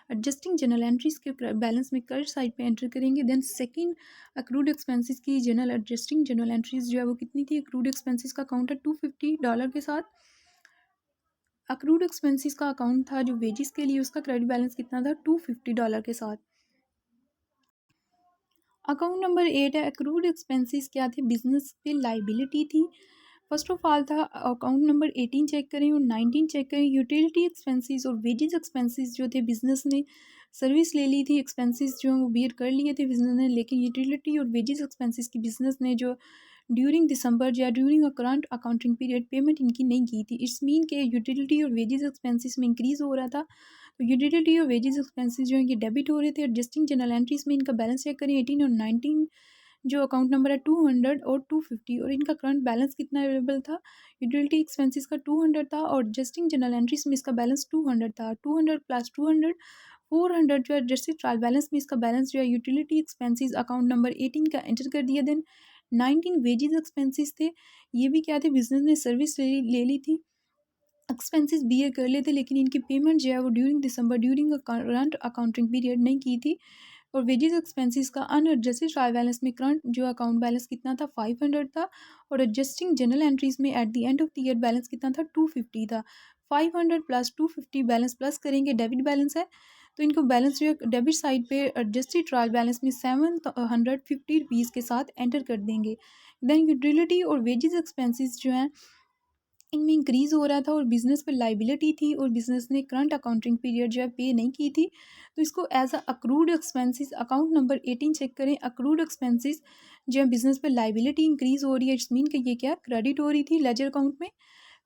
एडजस्टिंग जनरल एंट्रीज के बैलेंस में क्रेडिट साइड पे एंटर करेंगे। देन सेकंड अक्रूड एक्सपेंसेस की जनरल एडजस्टिंग जनरल एंट्रीज जो है वो कितनी थी, अक्रूड एक्सपेंसेस का अकाउंट है $250 के साथ। अक्रूड एक्सपेंसेस का अकाउंट था जो वेजेस के लिए, उसका क्रेडिट बैलेंस कितना था $250 के साथ। अकाउंट नंबर 8 है अक्रूड एक्सपेंसेस क्या थे, बिजनेस पे लाइबिलिटी थी। फर्स्ट ऑफ ऑल था अकाउंट नंबर 18 चेक करें और 19 चेक करें। यूटिलिटी एक्सपेंसेस और वेजेस एक्सपेंसेस जो थे बिजनेस ने सर्विस ले ली थी, एक्सपेंसेस जो वो बियर कर लिए थे बिजनेस ने, लेकिन यूटिलिटी और वेजेस एक्सपेंसेस की बिजनेस ने जो ड्यूरिंग दिसंबर या during a current accounting period payment इनकी नहीं की थी। इट्स मीन के यूटिलिटी और वेजेस एक्सपेंसेस में इंक्रीज़ हो रहा था, तो यूटिलिटी और वेजेस एक्सपेंसेस जो है ये डेबिट हो रहे थे। एडजस्टिंग जनरल एंट्रीज में इनका बैलेंस चेक करें 18 और 19 जो अकाउंट नंबर है 200 और 250 और इनका करंट बैलेंस कितना अवेलेबल था। यूटिलिटी एक्सपेंसेस का 200 था और एडजस्टिंग जनरल एंट्रीज में इसका बैलेंस 200 था। 200 प्लस 200 400 जो एडजस्टेड ट्रायल बैलेंस में इसका बैलेंस जो है यूटिलिटी एक्सपेंसेस अकाउंट नंबर 18 का एंटर कर दिया। देन 19 वेजेस एक्सपेंसेस थे, ये भी क्या थे, बिजनेस ने सर्विस ले ली थी, एक्सपेंसेस बियर कर लेते, लेकिन इनकी पेमेंट जो है वो ड्यूरिंग दिसंबर ड्यूरिंग करंट अकाउंटिंग पीरियड नहीं की थी। और वेजेस एक्सपेंसेस का अनएडजस्टेड ट्रायल बैलेंस में करंट जो अकाउंट बैलेंस कितना था 500 था और एडजस्टिंग जनरल एंट्रीज में eight the end of the year balance कितना था 250 था। 500 प्लस 250 बैलेंस प्लस करेंगे, डेबिट बैलेंस है, तो इनको बैलेंस जो है डेबिट साइड पे एडजस्टेड ट्रायल बैलेंस में ₹750 के साथ एंटर कर देंगे। देन यूटिलिटी और वेजेस एक्सपेंसेस जो हैं इनमें इंक्रीज़ हो रहा था और बिज़नेस पे लाइबिलिटी थी और बिज़नेस ने करंट अकाउंटिंग पीरियड जो है पे नहीं की थी, तो इसको as a accrued expenses account number 18 check करें। अक्रूड एक्सपेंसेस जो है बिज़नेस पे लाइबिलिटी इंक्रीज़ हो रही है, इट्स मीन कि ये क्या क्रेडिट हो रही थी लेजर अकाउंट में,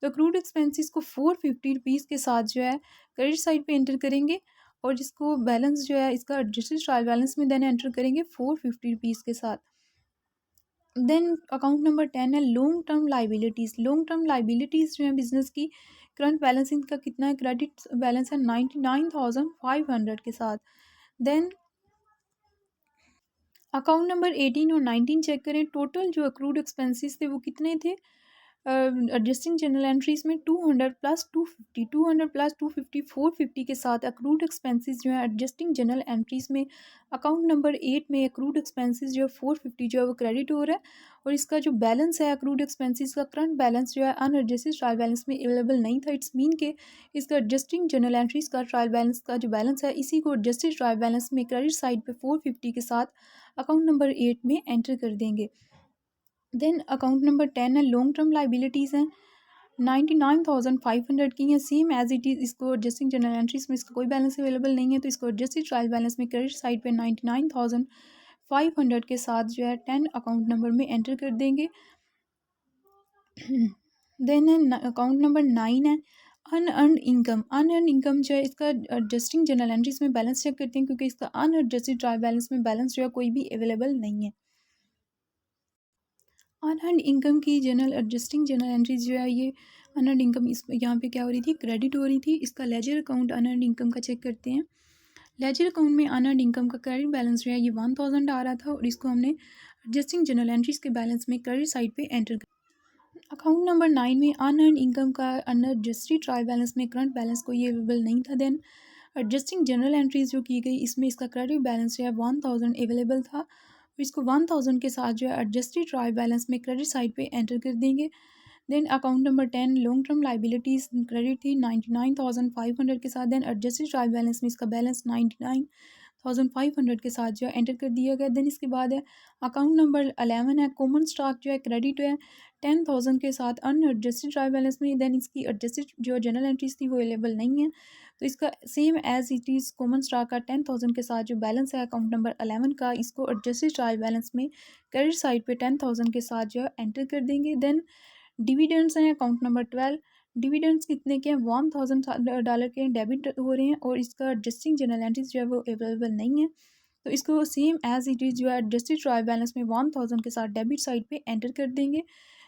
तो अक्रूड एक्सपेंसेस को ₹450 के साथ जो है क्रेडिट साइड पे एंटर करेंगे और जिसको बैलेंस जो है इसका एडजस्टेड ट्रायल बैलेंस में देन एंटर करेंगे ₹450 के साथ। देन अकाउंट नंबर 10 है long term liabilities. Long term liabilities जो है बिजनेस की, करंट बैलेंस इनका कितना है, क्रेडिट बैलेंस है 99,500 के साथ। देन अकाउंट नंबर 18 और 19 चेक करें, टोटल जो अक्रूड एक्सपेंसेस थे वो कितने थे, एडजस्टिंग जनरल एंट्रीज में 200 प्लस 250, 200 प्लस 250 450 के साथ अक्रूड एक्सपेंसेस जो है एडजस्टिंग जनरल एंट्रीज में अकाउंट नंबर 8 में अक्रूड एक्सपेंसेस जो है 450 जो है वो क्रेडिट हो रहा है और इसका जो बैलेंस है अक्रूड एक्सपेंसेस का करंट बैलेंस जो है अनएडजस्टेड ट्रायल बैलेंस में अवेलेबल नहीं था। इट्स मीन के इसका एडजस्टिंग जनरल एंट्रीज का ट्रायल बैलेंस का जो बैलेंस है इसी को एडजस्टेड ट्रायल बैलेंस में क्रेडिट साइड पे 450 के साथ अकाउंट नंबर 8 में एंटर कर देंगे। देन अकाउंट नंबर 10 है लॉन्ग टर्म लाइबिलिटीज़ हैं। 99,500 की है, सेम एज इट इज़। इसको एडजस्टिंग जनरल एंट्रीज में इसका कोई बैलेंस अवेलेबल नहीं है, तो इसको एडजस्टेड ट्रायल बैलेंस में क्रेडिट साइड पे 99,500 के साथ जो है 10 अकाउंट नंबर में एंटर कर देंगे। देन अकाउंट नंबर 9 है अनअर्नड इनकम। अनअर्नड इनकम जो है इसका एडजस्टिंग जनरल एंट्रीज में बैलेंस चेक करते हैं, क्योंकि इसका अनएडजस्टेड ट्रायल बैलेंस में बैलेंस जो है कोई भी अवेलेबल नहीं है। अनअर्नड इनकम की जनरल एडजस्टिंग जनरल एंट्रीज जो है ये अनअर्नड इनकम इस यहाँ पे क्या हो रही थी, क्रेडिट हो रही थी। इसका लेजर अकाउंट अनअर्नड इनकम का चेक करते हैं। लेजर अकाउंट में अनअर्नड इनकम का क्रेडिट बैलेंस जो है ये 1000 आ रहा था, और इसको हमने एडजस्टिंग जनरल एंट्रीज के बैलेंस में क्रेडिट साइड पे एंटर कर। अकाउंट नंबर 9 में अनअर्नड इनकम का अनएडजस्टेड ट्रायल बैलेंस में करंट बैलेंस कोई अवेलेबल नहीं था। देन एडजस्टिंग जनरल एंट्रीज जो की गई इसमें इसका क्रेडिट बैलेंस जो है 1000 अवेलेबल था, इसको 1000 के साथ जो है एडजस्टेड ट्रायल बैलेंस में क्रेडिट साइड पे एंटर कर देंगे। Then account number 10 long term liabilities credit थी 99,500 के साथ। देन एडजस्टेड ट्रायल बैलेंस में इसका बैलेंस 99,500 के साथ जो है एंटर कर दिया गया। देन इसके बाद है अकाउंट नंबर 11 है कॉमन स्टॉक जो है क्रेडिट है 10,000 के साथ अनएडजस्टेड ट्रायल बैलेंस में। देन इसकी एडजस्टेड जो जनरल एंट्रीज थी वो अवेलेबल नहीं है, तो इसका same as it is common stock का 10,000 के साथ जो बैलेंस है अकाउंट नंबर 11 का, इसको एडजस्टेड ट्रायल बैलेंस में क्रेडिट साइड पे 10,000 के साथ जो है एंटर कर देंगे। देन डिविडेंड्स हैं अकाउंट नंबर 12। डिविडेंड्स कितने के हैं, $1000 के डेबिट हो रहे हैं, और इसका एडजस्टिंग जनरल एंट्रीज जो है वो अवेलेबल नहीं है, तो इसको सेम एज इट इज़ जो है एडजस्टेड ट्रायल बैलेंस में 1000 के साथ डेबिट साइड पे एंटर कर देंगे।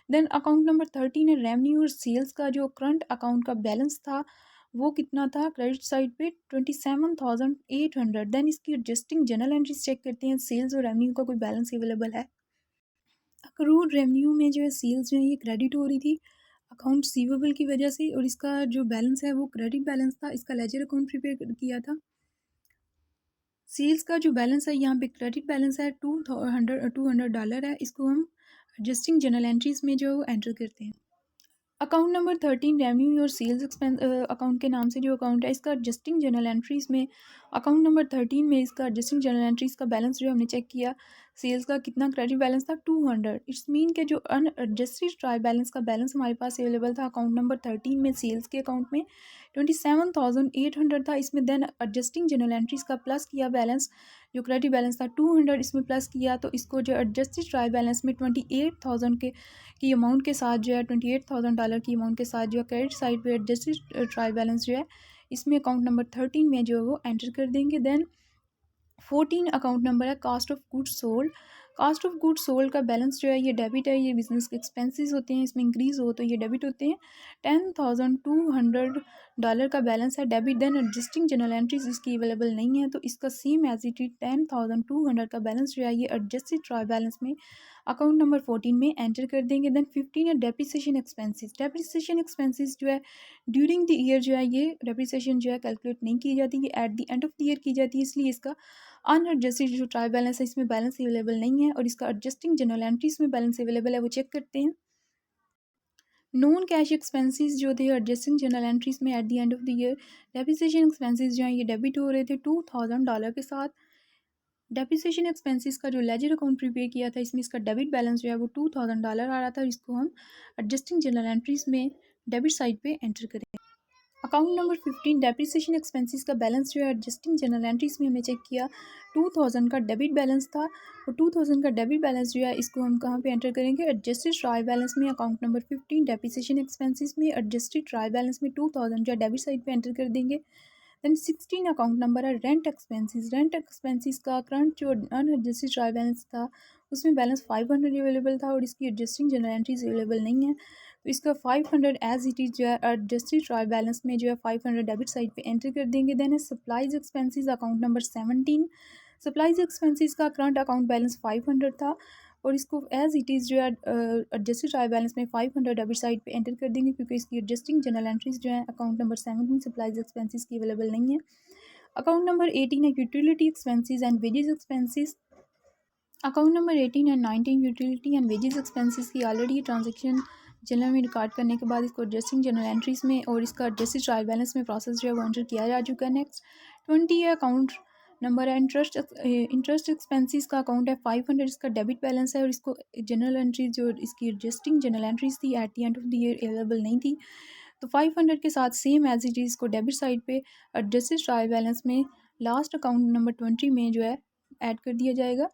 देन अकाउंट नंबर 13 है रेवेन्यू और सेल्स का जो करंट अकाउंट का बैलेंस था वो कितना था, क्रेडिट साइड पे 27,800। देन इसकी एडजस्टिंग जनरल एंट्रीज चेक करते हैं, सेल्स और रेवेन्यू का कोई बैलेंस अवेलेबल है। अक्रूड रेवेन्यू में जो है सेल्स जो है ये क्रेडिट हो रही थी अकाउंट रिसीवेबल की वजह से, और इसका जो बैलेंस है वो क्रेडिट बैलेंस था। इसका लेजर अकाउंट प्रिपेयर किया था। सेल्स का जो बैलेंस है यहाँ पे क्रेडिट बैलेंस है $200 है, इसको हम एडजस्टिंग जनरल एंट्रीज में जो एंटर करते हैं। अकाउंट नंबर 13 रेवेन्यू और सेल्स एक्सपेंस अकाउंट के नाम से जो अकाउंट है इसका एडजस्टिंग जनरल एंट्रीज में अकाउंट नंबर 13 में इसका एडजस्टिंग जनरल एंट्रीज का बैलेंस जो हमने चेक किया, सेल्स का कितना क्रेडिट बैलेंस था 200। इट्स मीन के जो अनएडजस्टेड ट्रायल बैलेंस का बैलेंस हमारे पास अवेलेबल था अकाउंट नंबर 13 में सेल्स के अकाउंट में 27,800 था। इसमें देन एडजस्टिंग जनरल एंट्रीज का प्लस किया बैलेंस, जो क्रेडिट बैलेंस था 200 इसमें प्लस किया, तो इसको जो एडजस्टेड ट्रायल बैलेंस में 28,000 के की अमाउंट के साथ जो है $28,000 की अमाउंट के साथ जो है क्रेडिट साइड पे एडजस्टेड ट्रायल बैलेंस जो है इसमें अकाउंट नंबर 13 में जो है वो एंटर कर देंगे। देन 14 अकाउंट नंबर है cost of goods sold. Cost of goods sold का बैलेंस जो है ये डेबिट है, ये बिजनेस के एक्सपेंसेस होते हैं, इसमें इंक्रीज़ हो तो ये डेबिट होते हैं। $10,200 का बैलेंस है debit. Then adjusting general entries इसकी अवेलेबल नहीं है, तो इसका सेम एज इट इज 10,200 का बैलेंस जो है ये एडजस्टेड ट्रायल बैलेंस में अकाउंट नंबर 14 में एंटर कर देंगे। देन 15 है डेप्रिसिएशन एक्सपेंसेस। डेप्रिसिएशन एक्सपेंसेस जो है ड्यूरिंग द ईयर जो है ये डेप्रिसिएशन जो है कैलकुलेट नहीं की जाती, ये eight the end of the year की जाती है, इसलिए इसका अनएडजस्टेड जो ट्रायल बैलेंस है इसमें बैलेंस अवेलेबल नहीं है, और इसका एडजस्टिंग जनरल एंट्रीज में बैलेंस अवेलेबल है, वो चेक करते हैं। नॉन कैश एक्सपेंसेस जो थे एडजस्टिंग जनरल एंट्रीज में eight the end of the year depreciation expenses जो हैं ये डेबिट हो रहे थे $2,000 के साथ। डेप्रिसिएशन एक्सपेंसेस का जो लेजर अकाउंट प्रिपेयर किया था इसमें इसका डेबिट बैलेंस जो है वो $2,000 आ रहा था, और इसको हम एडजस्टिंग जनरल एंट्रीज में डेबिट साइड पे एंटर करें। अकाउंट नंबर 15 डेप्रिसिएशन एक्सपेंसेस का बैलेंस जो है एडजस्टिंग जनरल एंट्रीज में हमने चेक किया 2000 का डेबिट बैलेंस था, और 2000 का डेबिट बैलेंस जो है इसको हम कहाँ पे एंटर करेंगे, एडजस्टेड ट्रायल बैलेंस में अकाउंट नंबर 15 डेप्रिसिएशन एक्सपेंसेस में एडजस्टेड ट्रायल बैलेंस में 2000 जो है डेबिट साइड पे एंटर कर देंगे। देन 16 अकाउंट नंबर है रेंट एक्सपेंसेस। रेंट एक्सपेंसेस का करंट जो अनएडजस्टेड ट्रायल बैलेंस था उसमें बैलेंस 500 अवेलेबल था, और इसकी एडजस्टिंग जनरल एंट्रीज अवेलेबल नहीं है, तो इसका 500 एज इट इज़ जो है एडजस्टेड ट्रायल बैलेंस में जो है 500 डेबिट साइड पे एंटर कर देंगे। देन है supplies expenses account number 17। Supplies expenses का करंट अकाउंट बैलेंस 500 था, और इसको एज इट इज़ जो है एडजस्टेड ट्रायल बैलेंस में 500 डेबिट साइड पे एंटर कर देंगे, क्योंकि इसकी एडजस्टिंग जनरल एंट्रीज जो है अकाउंट नंबर 17 सप्लाईज एक्सपेंसेस की अवेलेबल नहीं है। अकाउंट नंबर 18 है utility expenses and wages expenses. Account number 18 and 19 utility and wages expenses की ऑलरेडी ट्रांजेक्शन जनरल में रिकॉर्ड करने के बाद इसको एडजस्टिंग जनरल एंट्रीज में और इसका एडजस्टेड ट्रायल बैलेंस में प्रोसेस जो है वो एंटर किया जा चुका है। नेक्स्ट 20 है अकाउंट नंबर है। इंटरेस्ट एक्सपेंसेस का अकाउंट है 500, इसका डेबिट बैलेंस है और इसको जनरल एंट्रीज जो इसकी एडजस्टिंग जनरल एंट्रीज थी eight the end of the year available नहीं थी, तो 500 के साथ सेम एज इट इज़ को डेबिट साइड पे एडजस्टेड ट्रायल बैलेंस में लास्ट अकाउंट नंबर 20 में जो है ऐड कर दिया जाएगा।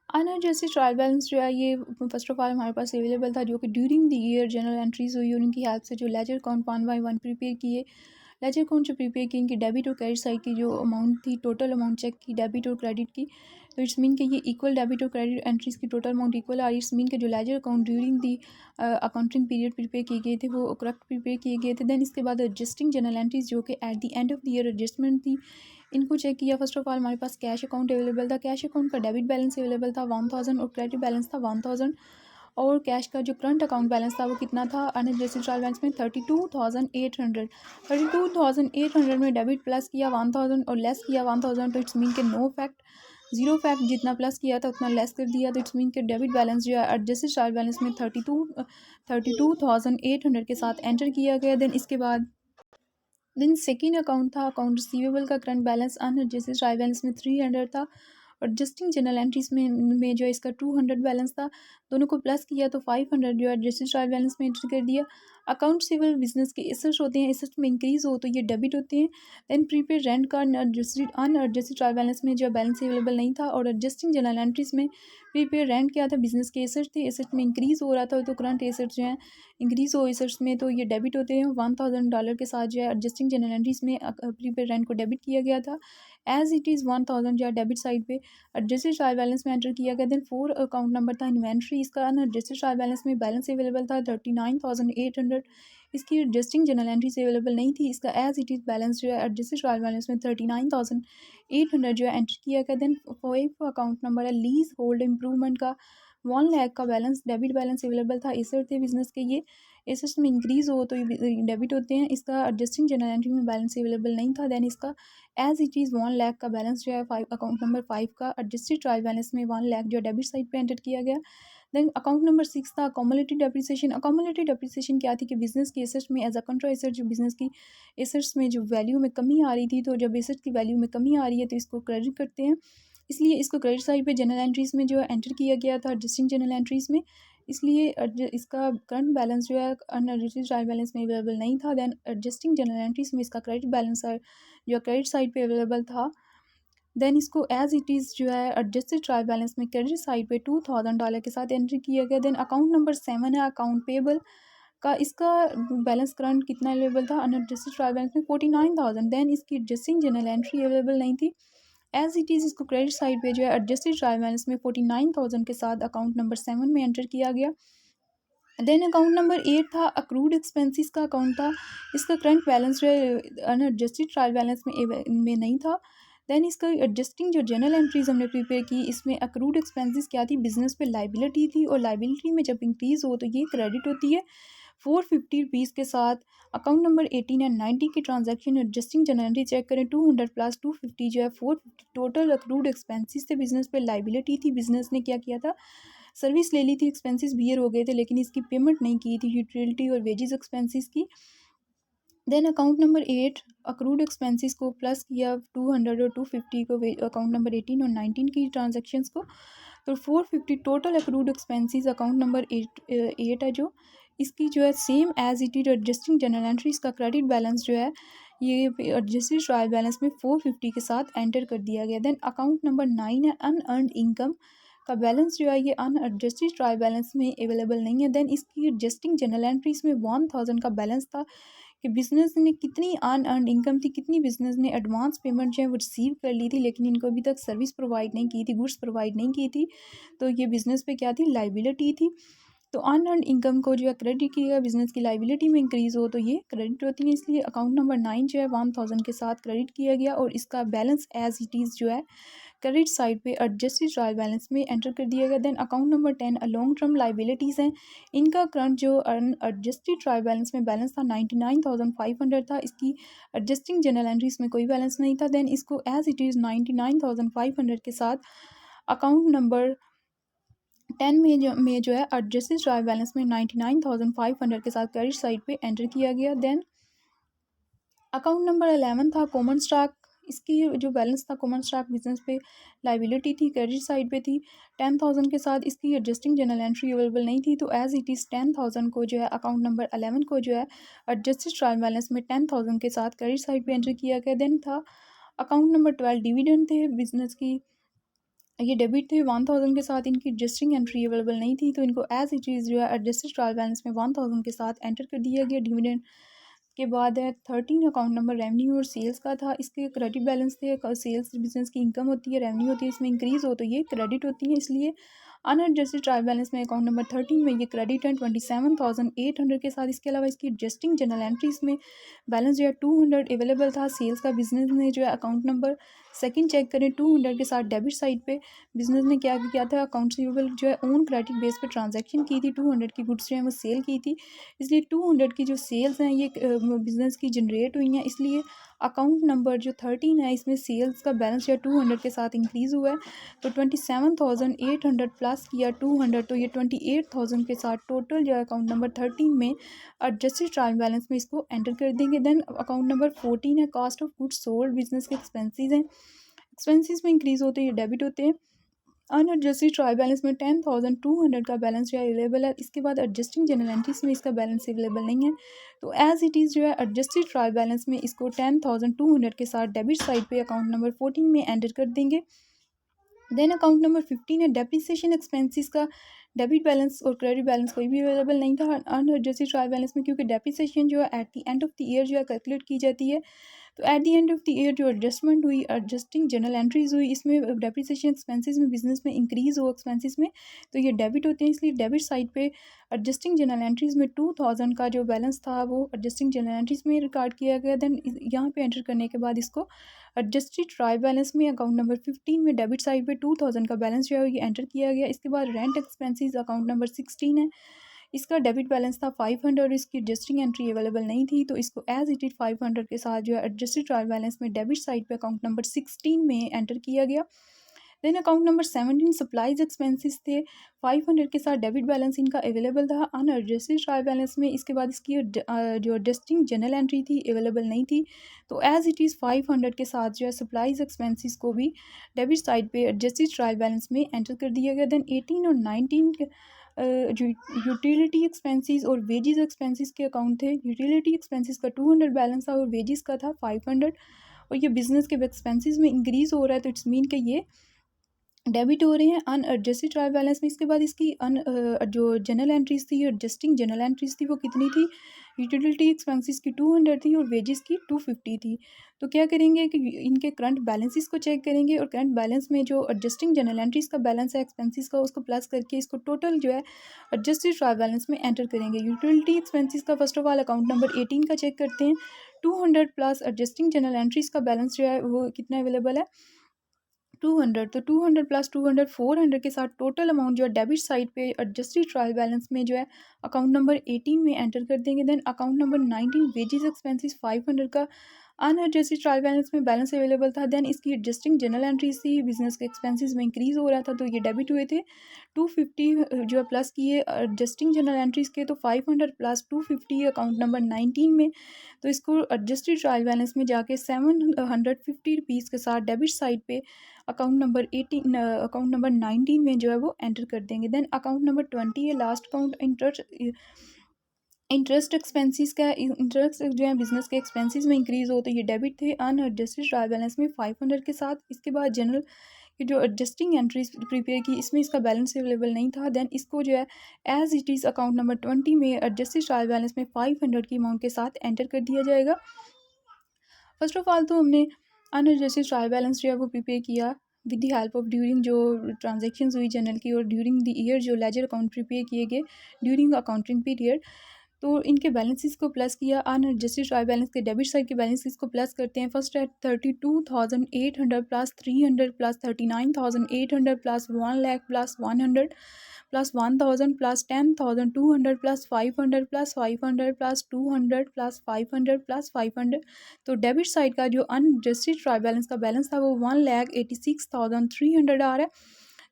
अनएडजस्टेड ट्रायल बैलेंस जो है ये फर्स्ट ऑफ ऑल हमारे पास अवेलेबल था, जो कि during the year general entries हुई उनकी हेल्प से जो लेजर अकाउंट 1 बाय 1 प्रिपेयर किए। लेजर अकाउंट जो प्रिपेयर किए इनकी डेबिट और क्रेडिट साइड की जो अमाउंट थी, टोटल अमाउंट चेक की डेबिट और क्रेडिट की, तो इट्स मीन कि ये इक्वल डेबिट और क्रेडिट एंट्रीज की टोटल अमाउंट इक्वल आ रही। इट्स मीन कि जो ledger account during the accounting period prepare किए गए थे वो करेक्ट प्रिपेयर किए गए थे। देन इसके बाद एडजस्टिंग जनरल एंट्रीज जो कि at the end of the year adjustment थी, इनको चेक किया। फर्स्ट ऑफ ऑल हमारे पास कैश अकाउंट अवेलेबल था, कैश अकाउंट का डेबिट बैलेंस अवेलेबल था 1000 और क्रेडिट बैलेंस था 1000, और कैश का जो करंट अकाउंट बैलेंस था वो कितना था अनएडजस्टेड ट्रायल बैलेंस में 32,800। 32,800 में डेबिट प्लस किया 1000 और लेस किया 1000, तो इट्स मीन के नो फैक्ट जीरो फैक्ट, जितना प्लस किया था उतना लेस कर दिया, तो इट्स मीन के डेबिट बैलेंस जो है एडजस्टेड ट्रायल बैलेंस में 32,800 के साथ एंटर किया गया। देन सेकेंड अकाउंट था अकाउंट रिसीवेबल का current balance unadjusted trial balance में 300 था, और एडजस्टिंग जनरल एंट्रीज में जो इसका 200 बैलेंस था, दोनों को प्लस किया तो 500 जो है एडजस्टेड ट्रायल बैलेंस में एंटर कर दिया। अकाउंट रिसीवेबल बिजनेस के एसेट्स होते हैं, एसेट्स में इंक्रीज हो तो ये डेबिट होते हैं। देन प्रीपेड रेंट का अनएडजस्टेड ट्रायल बैलेंस में जो बैलेंस अवेलेबल नहीं था, और एडजस्टिंग जनरल एंट्रीज में प्रीपेड रेंट क्या था, बिजनेस के एसेट्स थे, एसेट में इंक्रीज हो रहा था तो करंट एसेट्स जो हैं इंक्रीज हो एसेट्स में तो ये डेबिट होते हैं। $1000 के साथ जो है एडजस्टिंग जनरल एंट्रीज में प्रीपेड रेंट को डेबिट किया गया था एज इट इज़ 1000 जो है डेबिट साइड पे एडजस्टेड ट्रायल बैलेंस में एंटर किया गया। देन 4 अकाउंट नंबर था इन्वेंट्री, इसका अनएडजस्टेड ट्रायल बैलेंस में बैलेंस अवेलेबल था 39,800, इसकी एडजस्टिंग जनरल एंट्रीज अवेलेबल नहीं थी, इसका एज इट इज़ बैलेंस जो है एडजस्टेड ट्रायल बैलेंस में 39,800 जो है एंटर किया गया। देन 5 अकाउंट नंबर है लीज होल्ड इम्प्रूवमेंट का 1 लाख का बैलेंस डेबिट बैलेंस अवेलेबल था। एसेट थे बिजनेस के, ये एसेट्स में इंक्रीज हो तो ये डेबिट होते हैं, इसका एडजस्टिंग जनरल एंट्री में बैलेंस अवेलेबल नहीं था। देन इसका एज इट इज़ 1 लाख का बैलेंस जो है अकाउंट नंबर 5 का एडजस्टेड ट्रायल बैलेंस में 1 लाख जो डेबिट साइड पे एंटर किया गया। देन अकाउंट नंबर 6 था अकोमोलेटेड डेप्रिसिएशन। अकोमोलेटेड डेप्रिसिएशन क्या थी कि बिजनेस की एसेट्स में एज अ कंट्रो एसेट जो बिजनेस की एसेट्स में जो वैल्यू में कमी आ रही थी, तो जब एसेट्स की वैल्यू में कमी आ रही है तो इसको क्रेडिट करते हैं, इसलिए इसको क्रेडिट साइड पे जनरल एंट्रीज में जो है एंटर किया गया था एडजस्टिंग जनरल एंट्रीज में, इसलिए इसका करंट बैलेंस जो है अनएडजस्टेड ट्रायल बैलेंस में अवेलेबल नहीं था। देन एडजस्टिंग जनरल एंट्रीज में इसका क्रेडिट बैलेंस जो क्रेडिट साइड पे अवेलेबल था। देन इसको एज इट इज़ जो है एडजस्टेड ट्रायल बैलेंस में क्रेडिट साइड पे $2000 के साथ एंट्री किया गया। देन अकाउंट नंबर 7 है अकाउंट पेबल का, इसका बैलेंस करंट कितना अवेलेबल था अनएडजस्टेड ट्रायल बैलेंस में 49,000। देन इसकी एडजस्टिंग जनरल एंट्री अवेलेबल नहीं थी, एज इट इज़ इसको क्रेडिट साइड पे जो है एडजस्टेड ट्रायल बैलेंस में 49,000 के साथ अकाउंट नंबर 7 में एंटर किया गया। देन अकाउंट नंबर 8 था अक्रूड एक्सपेंसेस का अकाउंट था, इसका करंट बैलेंस जो है अनएडजस्टेड ट्रायल बैलेंस में नहीं था। देन इसका एडजस्टिंग जो जनरल एंट्रीज हमने प्रिपेयर की, इसमें अक्रूड एक्सपेंसेस क्या थी, बिजनेस पे लाइबिलिटी थी, और लाइबिलिटी में जब इंक्रीज हो तो ये क्रेडिट होती है 450 रुपीज़ के साथ। अकाउंट नंबर 18 एंड 90 की transaction adjusting general entry check करें, 200 प्लस 250 जो है 450 टोटल अक्रूड एक्सपेंसेस थे, बिजनेस पे लाइबिलिटी थी, बिजनेस ने क्या किया था सर्विस ले ली थी, एक्सपेंसेस बियर हो गए थे लेकिन इसकी पेमेंट नहीं की थी यूटिलिटी और वेजेस एक्सपेंसेस की। Then account number 8 accrued expenses को प्लस किया 200 और 250 को अकाउंट नंबर 18 और 19 की ट्रांजैक्शंस को, तो 450 total accrued expenses account number 8 है जो इसकी जो है same as it is adjusting general entries का क्रेडिट बैलेंस जो है ये एडजस्टेड ट्रायल बैलेंस में 450 के साथ एंटर कर दिया गया। देन अकाउंट नंबर 9 है अनअर्नड इनकम का बैलेंस जो है ये अनएडजस्टेड ट्रायल बैलेंस में अवेलेबल नहीं है। देन इसकी एडजस्टिंग जनरल एंट्रीज में 1000 का बैलेंस था कि बिज़नेस ने कितनी अनअर्नड इनकम थी, कितनी बिज़नेस ने एडवांस पेमेंट जो है वो रिसीव कर ली थी लेकिन इनको अभी तक सर्विस प्रोवाइड नहीं की थी, गुड्स प्रोवाइड नहीं की थी, तो ये बिज़नेस पे क्या थी लाइबिलिटी थी। तो अनअर्नड इनकम को जो है क्रेडिट किया गया, बिजनेस की लाइबिलिटी में इंक्रीज हो तो ये क्रेडिट होती है, इसलिए अकाउंट नंबर 9 जो है 1000 के साथ क्रेडिट किया गया और इसका बैलेंस एज इट इज़ जो है क्रेडिट साइड पे एडजस्टेड ट्रायल बैलेंस में एंटर कर दिया गया। Then account number 10 long term liabilities हैं, इनका करंट जो एडजस्टेड ट्रायल बैलेंस में बैलेंस था 99,500 था, इसकी एडजस्टिंग जनरल एंट्रीज में कोई बैलेंस नहीं था। देन इसको एज इट इज़ 99,500 के साथ अकाउंट नंबर 10 में जो है एडजस्टेड ट्रायल बैलेंस में 99,500 के साथ क्रेडिट साइड पे एंटर किया गया। देन अकाउंट नंबर 11 था कॉमन स्टॉक इसकी जो बैलेंस था कॉमन स्टॉक बिजनेस पे लाइबिलिटी थी, क्रेडिट साइड पे थी 10,000 के साथ। इसकी एडजस्टिंग जनरल एंट्री अवेलेबल नहीं थी, तो एज इट इज़ 10,000 को जो है अकाउंट नंबर 11 को जो है एडजस्टेड ट्रायल बैलेंस में 10,000 के साथ क्रेडिट साइड पे एंटर किया गया। देन था अकाउंट नंबर 12 डिविडेंड थे बिजनेस की, ये डेबिट थे 1000 के साथ। इनकी एडजस्टिंग एंट्री अवेलेबल नहीं थी, तो इनको एज इट इज़ जो है एडजस्टेड ट्रायल बैलेंस में 1000 के साथ एंटर कर दिया गया। डिविडेंड के बाद है 13 अकाउंट नंबर रेवेन्यू और सेल्स का था। इसके क्रेडिट बैलेंस थे, सेल्स बिजनेस की इनकम होती है, रेवेन्यू होती है, इसमें इंक्रीज़ हो तो ये क्रेडिट होती है, इसलिए अनएडजस्टेड ट्रायल बैलेंस में अकाउंट नंबर 13 में ये क्रेडिट है 27,800 के साथ। इसके अलावा इसकी एडजस्टिंग जनरल एंट्रीज में बैलेंस जो है 200 अवेलेबल था। सेल्स का बिजनेस ने जो है अकाउंट नंबर सेकंड चेक करें 200 के साथ डेबिट साइड पे बिजनेस ने क्या किया था, अकाउंट रिसीवेबल जो है ओन क्रेडिट बेस पे ट्रांजैक्शन की थी, 200 की गुड्स जो है वो सेल की थी, इसलिए 200 की जो सेल्स हैं ये बिजनेस की जनरेट हुई हैं, इसलिए अकाउंट नंबर जो 13 है इसमें सेल्स का बैलेंस जो है 200 के साथ इंक्रीज़ हुआ है। तो 27,800 प्लस किया 200, तो ये 28,000 के साथ टोटल जो है अकाउंट नंबर 13 में एडजस्टेड ट्रायल बैलेंस में इसको एंटर कर देंगे। देन अकाउंट नंबर 14 है cost of goods sold, business के एक्सपेंसेस हैं, एक्सपेंसेस में इंक्रीज़ होते हैं, ये डेबिट होते हैं। अनएडजस्टेड ट्रायल बैलेंस में 10,200 का बैलेंस जो है अवेलेबल है। इसके बाद एडजस्टिंग जनरल एंट्रीज में इसका बैलेंस अवेलेबल नहीं है, तो एज इट इज़ जो है एडजस्टेड ट्रायल बैलेंस में इसको 10,200 के साथ डेबिट साइड पे अकाउंट नंबर 14 में एंटर कर देंगे। देन अकाउंट नंबर 15 है डेप्रिसिएशन एक्सपेंसेस का डेबिट बैलेंस और क्रेडिट बैलेंस कोई भी अवेलेबल नहीं था अनएडजस्टेड ट्रायल बैलेंस में, क्योंकि डेप्रिसिएशन जो है eight the end of the year जो है कैलकुलेट की जाती है। तो eight the end of the year जो एडजस्टमेंट हुई, एडजस्टिंग जनरल एंट्रीज हुई, इसमें डेप्रिसिएशन एक्सपेंसेस में बिजनेस में इंक्रीज़ हो एक्सपेंसेस में, तो ये डेबिट होते हैं, इसलिए डेबिट साइड पे एडजस्टिंग जनरल एंट्रीज में 2000 का जो बैलेंस था वो एडजस्टिंग जनरल एंट्रीज में रिकॉर्ड किया गया। देन यहाँ पे एंटर करने के बाद इसको एडजस्टेड ट्रायल बैलेंस में अकाउंट नंबर 15 में डेबिट साइड पे 2000 का बैलेंस जो है ये एंटर किया गया। इसके बाद रेंट एक्सपेंसेस अकाउंट नंबर 16 है, इसका डेबिट बैलेंस था 500 और इसकी एडजस्टिंग एंट्री अवेलेबल नहीं थी, तो इसको एज इट इज 500 के साथ जो है एडजस्टेड ट्रायल बैलेंस में डेबिट साइड पे अकाउंट नंबर 16 में एंटर किया गया। Then account number 17 supplies expenses थे, 500 के साथ डेबिट बैलेंस इनका अवेलेबल था अनएडजस्टेड ट्रायल बैलेंस में। इसके बाद इसकी जो एडजस्टिंग जनरल एंट्री थी अवेलेबल नहीं थी, तो एज इट इज़ 500 के साथ जो है सप्लाईज एक्सपेंसेस को भी डेबिट साइड पे एडजस्टेड ट्रायल बैलेंस में एंटर कर दिया गया। देन 18 और 19 जो यूटिलिटी एक्सपेंसेस और वेजेस एक्सपेंसेस के अकाउंट थे, यूटिलिटी एक्सपेंसेस का 200 बैलेंस था और वेजेस का था 500, और ये बिजनेस के एक्सपेंसेस में इंक्रीज़ हो रहा है, तो इट्स मीन कि ये डेबिट हो रहे हैं अनएडजस्टेड ट्रायल बैलेंस में। इसके बाद इसकी जो जनरल एंट्रीज थी, एडजस्टिंग जनरल एंट्रीज थी वो कितनी थी, यूटिलिटी एक्सपेंसेस की 200 थी और वेजेस की 250 थी। तो क्या करेंगे कि इनके करंट बैलेंसेस को चेक करेंगे और करंट बैलेंस में जो एडजस्टिंग जनरल एंट्रीज का बैलेंस है एक्सपेंसेस का, उसको प्लस करके इसको टोटल जो है एडजस्टेड ट्रायल बैलेंस में एंटर करेंगे। यूटिलिटी एक्सपेंसेस का first of all account number 18 का चेक करते हैं, 200 प्लस एडजस्टिंग जनरल एंट्रीज का बैलेंस जो है वो कितना अवेलेबल है 200, तो 200 प्लस 200 400 के साथ टोटल अमाउंट जो है डेबिट साइड पे एडजस्टेड ट्रायल बैलेंस में जो है अकाउंट नंबर 18 में एंटर कर देंगे। Then account number 19 wages expenses 500 का अनएडजस्टेड ट्रायल बैलेंस में बैलेंस अवेलेबल था। देन इसकी एडजस्टिंग जनरल एंट्रीज थी, बिजनेस के एक्सपेंसेस में इंक्रीज़ हो रहा था, तो ये डेबिट हुए थे 250 जो है प्लस किए एडजस्टिंग जनरल एंट्रीज के, तो 500 प्लस 250 अकाउंट नंबर 19 में, तो इसको एडजस्टेड ट्रायल बैलेंस में जाके 750 रुपीज़ के साथ डेबिट साइड पे अकाउंट नंबर 18 अकाउंट नंबर 19 में जो है वो एंटर कर देंगे। देन अकाउंट नंबर 20 है लास्ट अकाउंट इंटरेस्ट एक्सपेंसेस का, इंटरेस्ट जो है बिजनेस के एक्सपेंसेस में इंक्रीज़ हो, तो ये डेबिट थे अनएडजस्टेड ट्रायल बैलेंस में 500 के साथ। इसके बाद जनरल की जो एडजस्टिंग एंट्रीज प्रिपेयर की, इसमें इसका बैलेंस अवेलेबल नहीं था। देन इसको जो है as it is account number 20 में एडजस्टेड ट्रायल बैलेंस में 500 की अमाउंट के साथ एंटर कर दिया जाएगा। फर्स्ट ऑफ ऑल तो हमने अनएडजस्टेड ट्रायल बैलेंस जो है वो प्रिपेयर किया with the help of during जो ट्रांजेक्शन्स हुई जनरल की, और ड्यूरिंग द ईयर जो लेजर अकाउंट प्रिपेयर किए गए ड्यूरिंग अकाउंटिंग पीरियड, तो इनके बैलेंसेस को प्लस किया। अनएडजस्टेड ट्रायल बैलेंस के डेबिट साइड के बैलेंसेस को प्लस करते हैं। फर्स्ट है 32,800 plus 300 plus 39,800 plus 1,00,000 plus 100 plus 1,000 plus 10,200 plus 500 plus 500 plus 200 plus 500 plus 500। तो डेबिट साइड का जो अनएडजस्टेड ट्रायल बैलेंस का बैलेंस था वो 1,86,300 आ रहा है।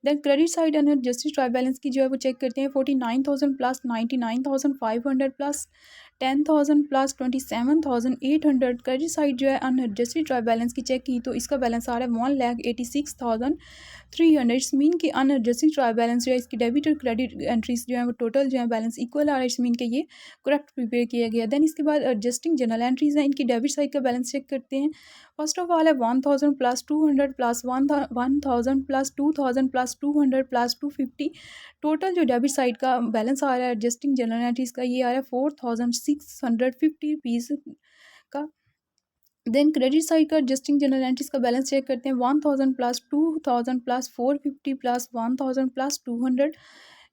देन credit side unadjusted trial balance की जो है वो चेक करते हैं 49,000 plus 99,500 plus 10,000 plus 27,800। Credit side जो है अनएडजस्टेड ट्रायल बैलेंस की चेक की तो इसका बैलेंस आ रहा है 1,86,300। इट्स मीन कि अनएडजस्टेड ट्रायल बैलेंस जो है इसकी डेबिट और क्रेडिट एंट्रीज जो है वो टोटल जो है बैलेंस इक्वल आ रहा है। इट्स मीन कि ये करेक्ट प्रिपेयर किया गया। देन इसके बाद एडजस्टिंग जनरल एंट्रीज हैं, इनकी डेबिट साइड का बैलेंस चेक करते हैं। फर्स्ट ऑफ ऑल है 1,000 plus 200 plus 1,000 plus 2,000 plus 200 plus 250। Total जो डेबिट साइड का बैलेंस आ रहा है एडजस्टिंग जनरल एंट्रीज का ये आ रहा है 4,650 रुपीज़ का। देन क्रेडिट साइड का एडजस्टिंग जनरल एंट्रीज का बैलेंस चेक करते हैं 1,000 प्लस 2,000 प्लस 450 प्लस 1,000 प्लस 200।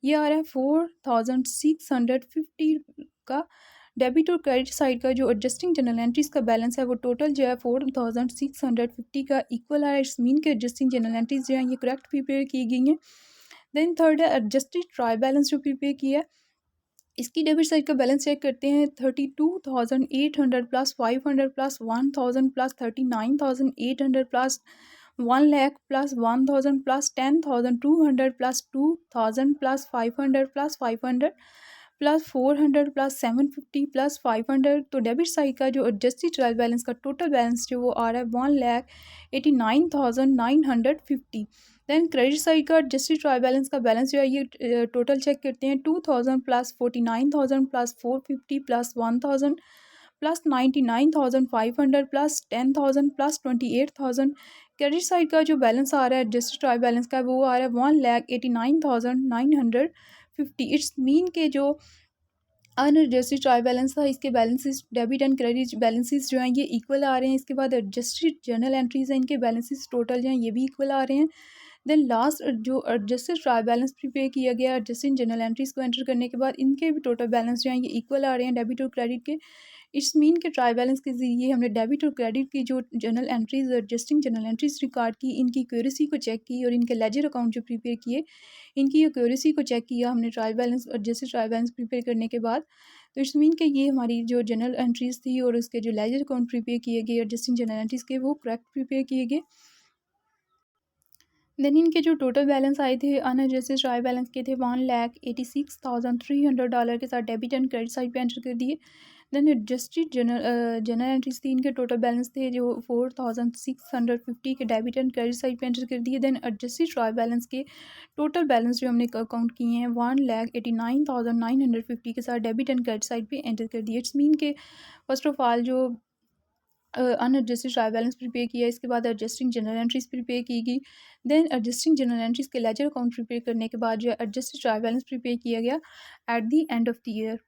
ये आ रहा है 4,650 का। डेबिट और क्रेडिट साइड का जो एडजस्टिंग जनरल एंट्रीज का बैलेंस है वो टोटल जो है 4,650 का इक्वल आ रहा है। इट्स मीन के एडजस्टिंग जनरल एंट्रीज जो है ये करेक्ट प्रिपेयर की गई हैं। देन थर्ड है एडजस्टेड ट्रायल बैलेंस जो प्रिपेयर किया है, इसकी डेबिट साइड का बैलेंस चेक करते हैं 32,800 plus 500 plus 1,000 plus 39,800 plus 1,00,000 plus 1,000 plus 10,200 plus 2,000 plus 500 plus 500 plus 400 plus 750 plus 500। तो डेबिट साइड का जो एडजस्टेड ट्रायल बैलेंस का टोटल बैलेंस जो वो आ रहा है 1,89,950। देन क्रेडिट साइड का एडजस्टेड ट्रायल बैलेंस का बैलेंस जो है ये टोटल चेक करते हैं 2,000 plus 49,000 plus 450 plus 1,000 plus 99,500 plus 10,000 plus 28,000। Credit side का जो बैलेंस आ रहा है एडजस्टेड ट्रायल बैलेंस का वो आ रहा है 1,89,950। इट्स मीन के जो अनएडजस्टेड ट्रायल बैलेंस था इसके balances debit and credit balances जो हैं ये इक्वल आ रहे हैं। इसके बाद एडजस्टेड जर्नल एंट्रीज हैं, इनके बैलेंसेस टोटल जो हैं ये भी इक्वल आ रहे हैं। देन लास्ट जो एडजस्टेड ट्रायल बैलेंस प्रिपेयर किया गया एडजस्टिंग जनरल एंट्रीज को एंटर करने के बाद इनके भी टोटल बैलेंस जो हैं ये इक्वल आ रहे हैं डेबिट और क्रेडिट के। इट्स मीन के ट्रायल बैलेंस के ज़रिए हमने डेबिट और क्रेडिट की जो general entries adjusting general entries record की, इनकी एक्यूरेसी को चेक की और इनके लेजर अकाउंट जो प्रिपेयर किए इनकी एक्यूरेसी को चेक किया हमने trial balance adjusted trial balance prepare करने के बाद। तो इट्स मीन कि ये हमारी जो जनरल एंट्रीज थी और उसके जो लेजर अकाउंट प्रिपेयर किए गए एडजस्टिंग जनरल एंट्रीज के वो करेक्ट प्रिपेयर किए गए। देन इनके जो टोटल बैलेंस आए थे अनएडजस्टेड ट्रायल बैलेंस के थे $1,86,300 के साथ डेबिट एंड क्रेडिट साइड पे एंटर कर दिए। देन एडजस्टेड जनरल एंट्रीज थी, इनके टोटल बैलेंस थे जो 4,650 के डेबिट एंड क्रेडिट साइड पे एंटर कर दिए। देन एडजस्टेड ट्रायल बैलेंस के टोटल बैलेंस जो हमने काउंट किए हैं 1,89,950 के साथ डेबिट एंड क्रेडिट साइड पे एंटर कर दिए। इट्स मीन के फर्स्ट ऑफ ऑल जो अनएडजस्टेड ट्रायल बैलेंस प्रिपेयर किया, इसके बाद एडजस्टिंग जनरल एंट्रीज प्रिपेयर की गई। देन एडजस्टिंग जनरल एंट्रीज के लेजर अकाउंट प्रिपेयर करने के बाद जो है एडजस्टेड ट्रायल बैलेंस प्रिपेयर किया गया eight the end of the year.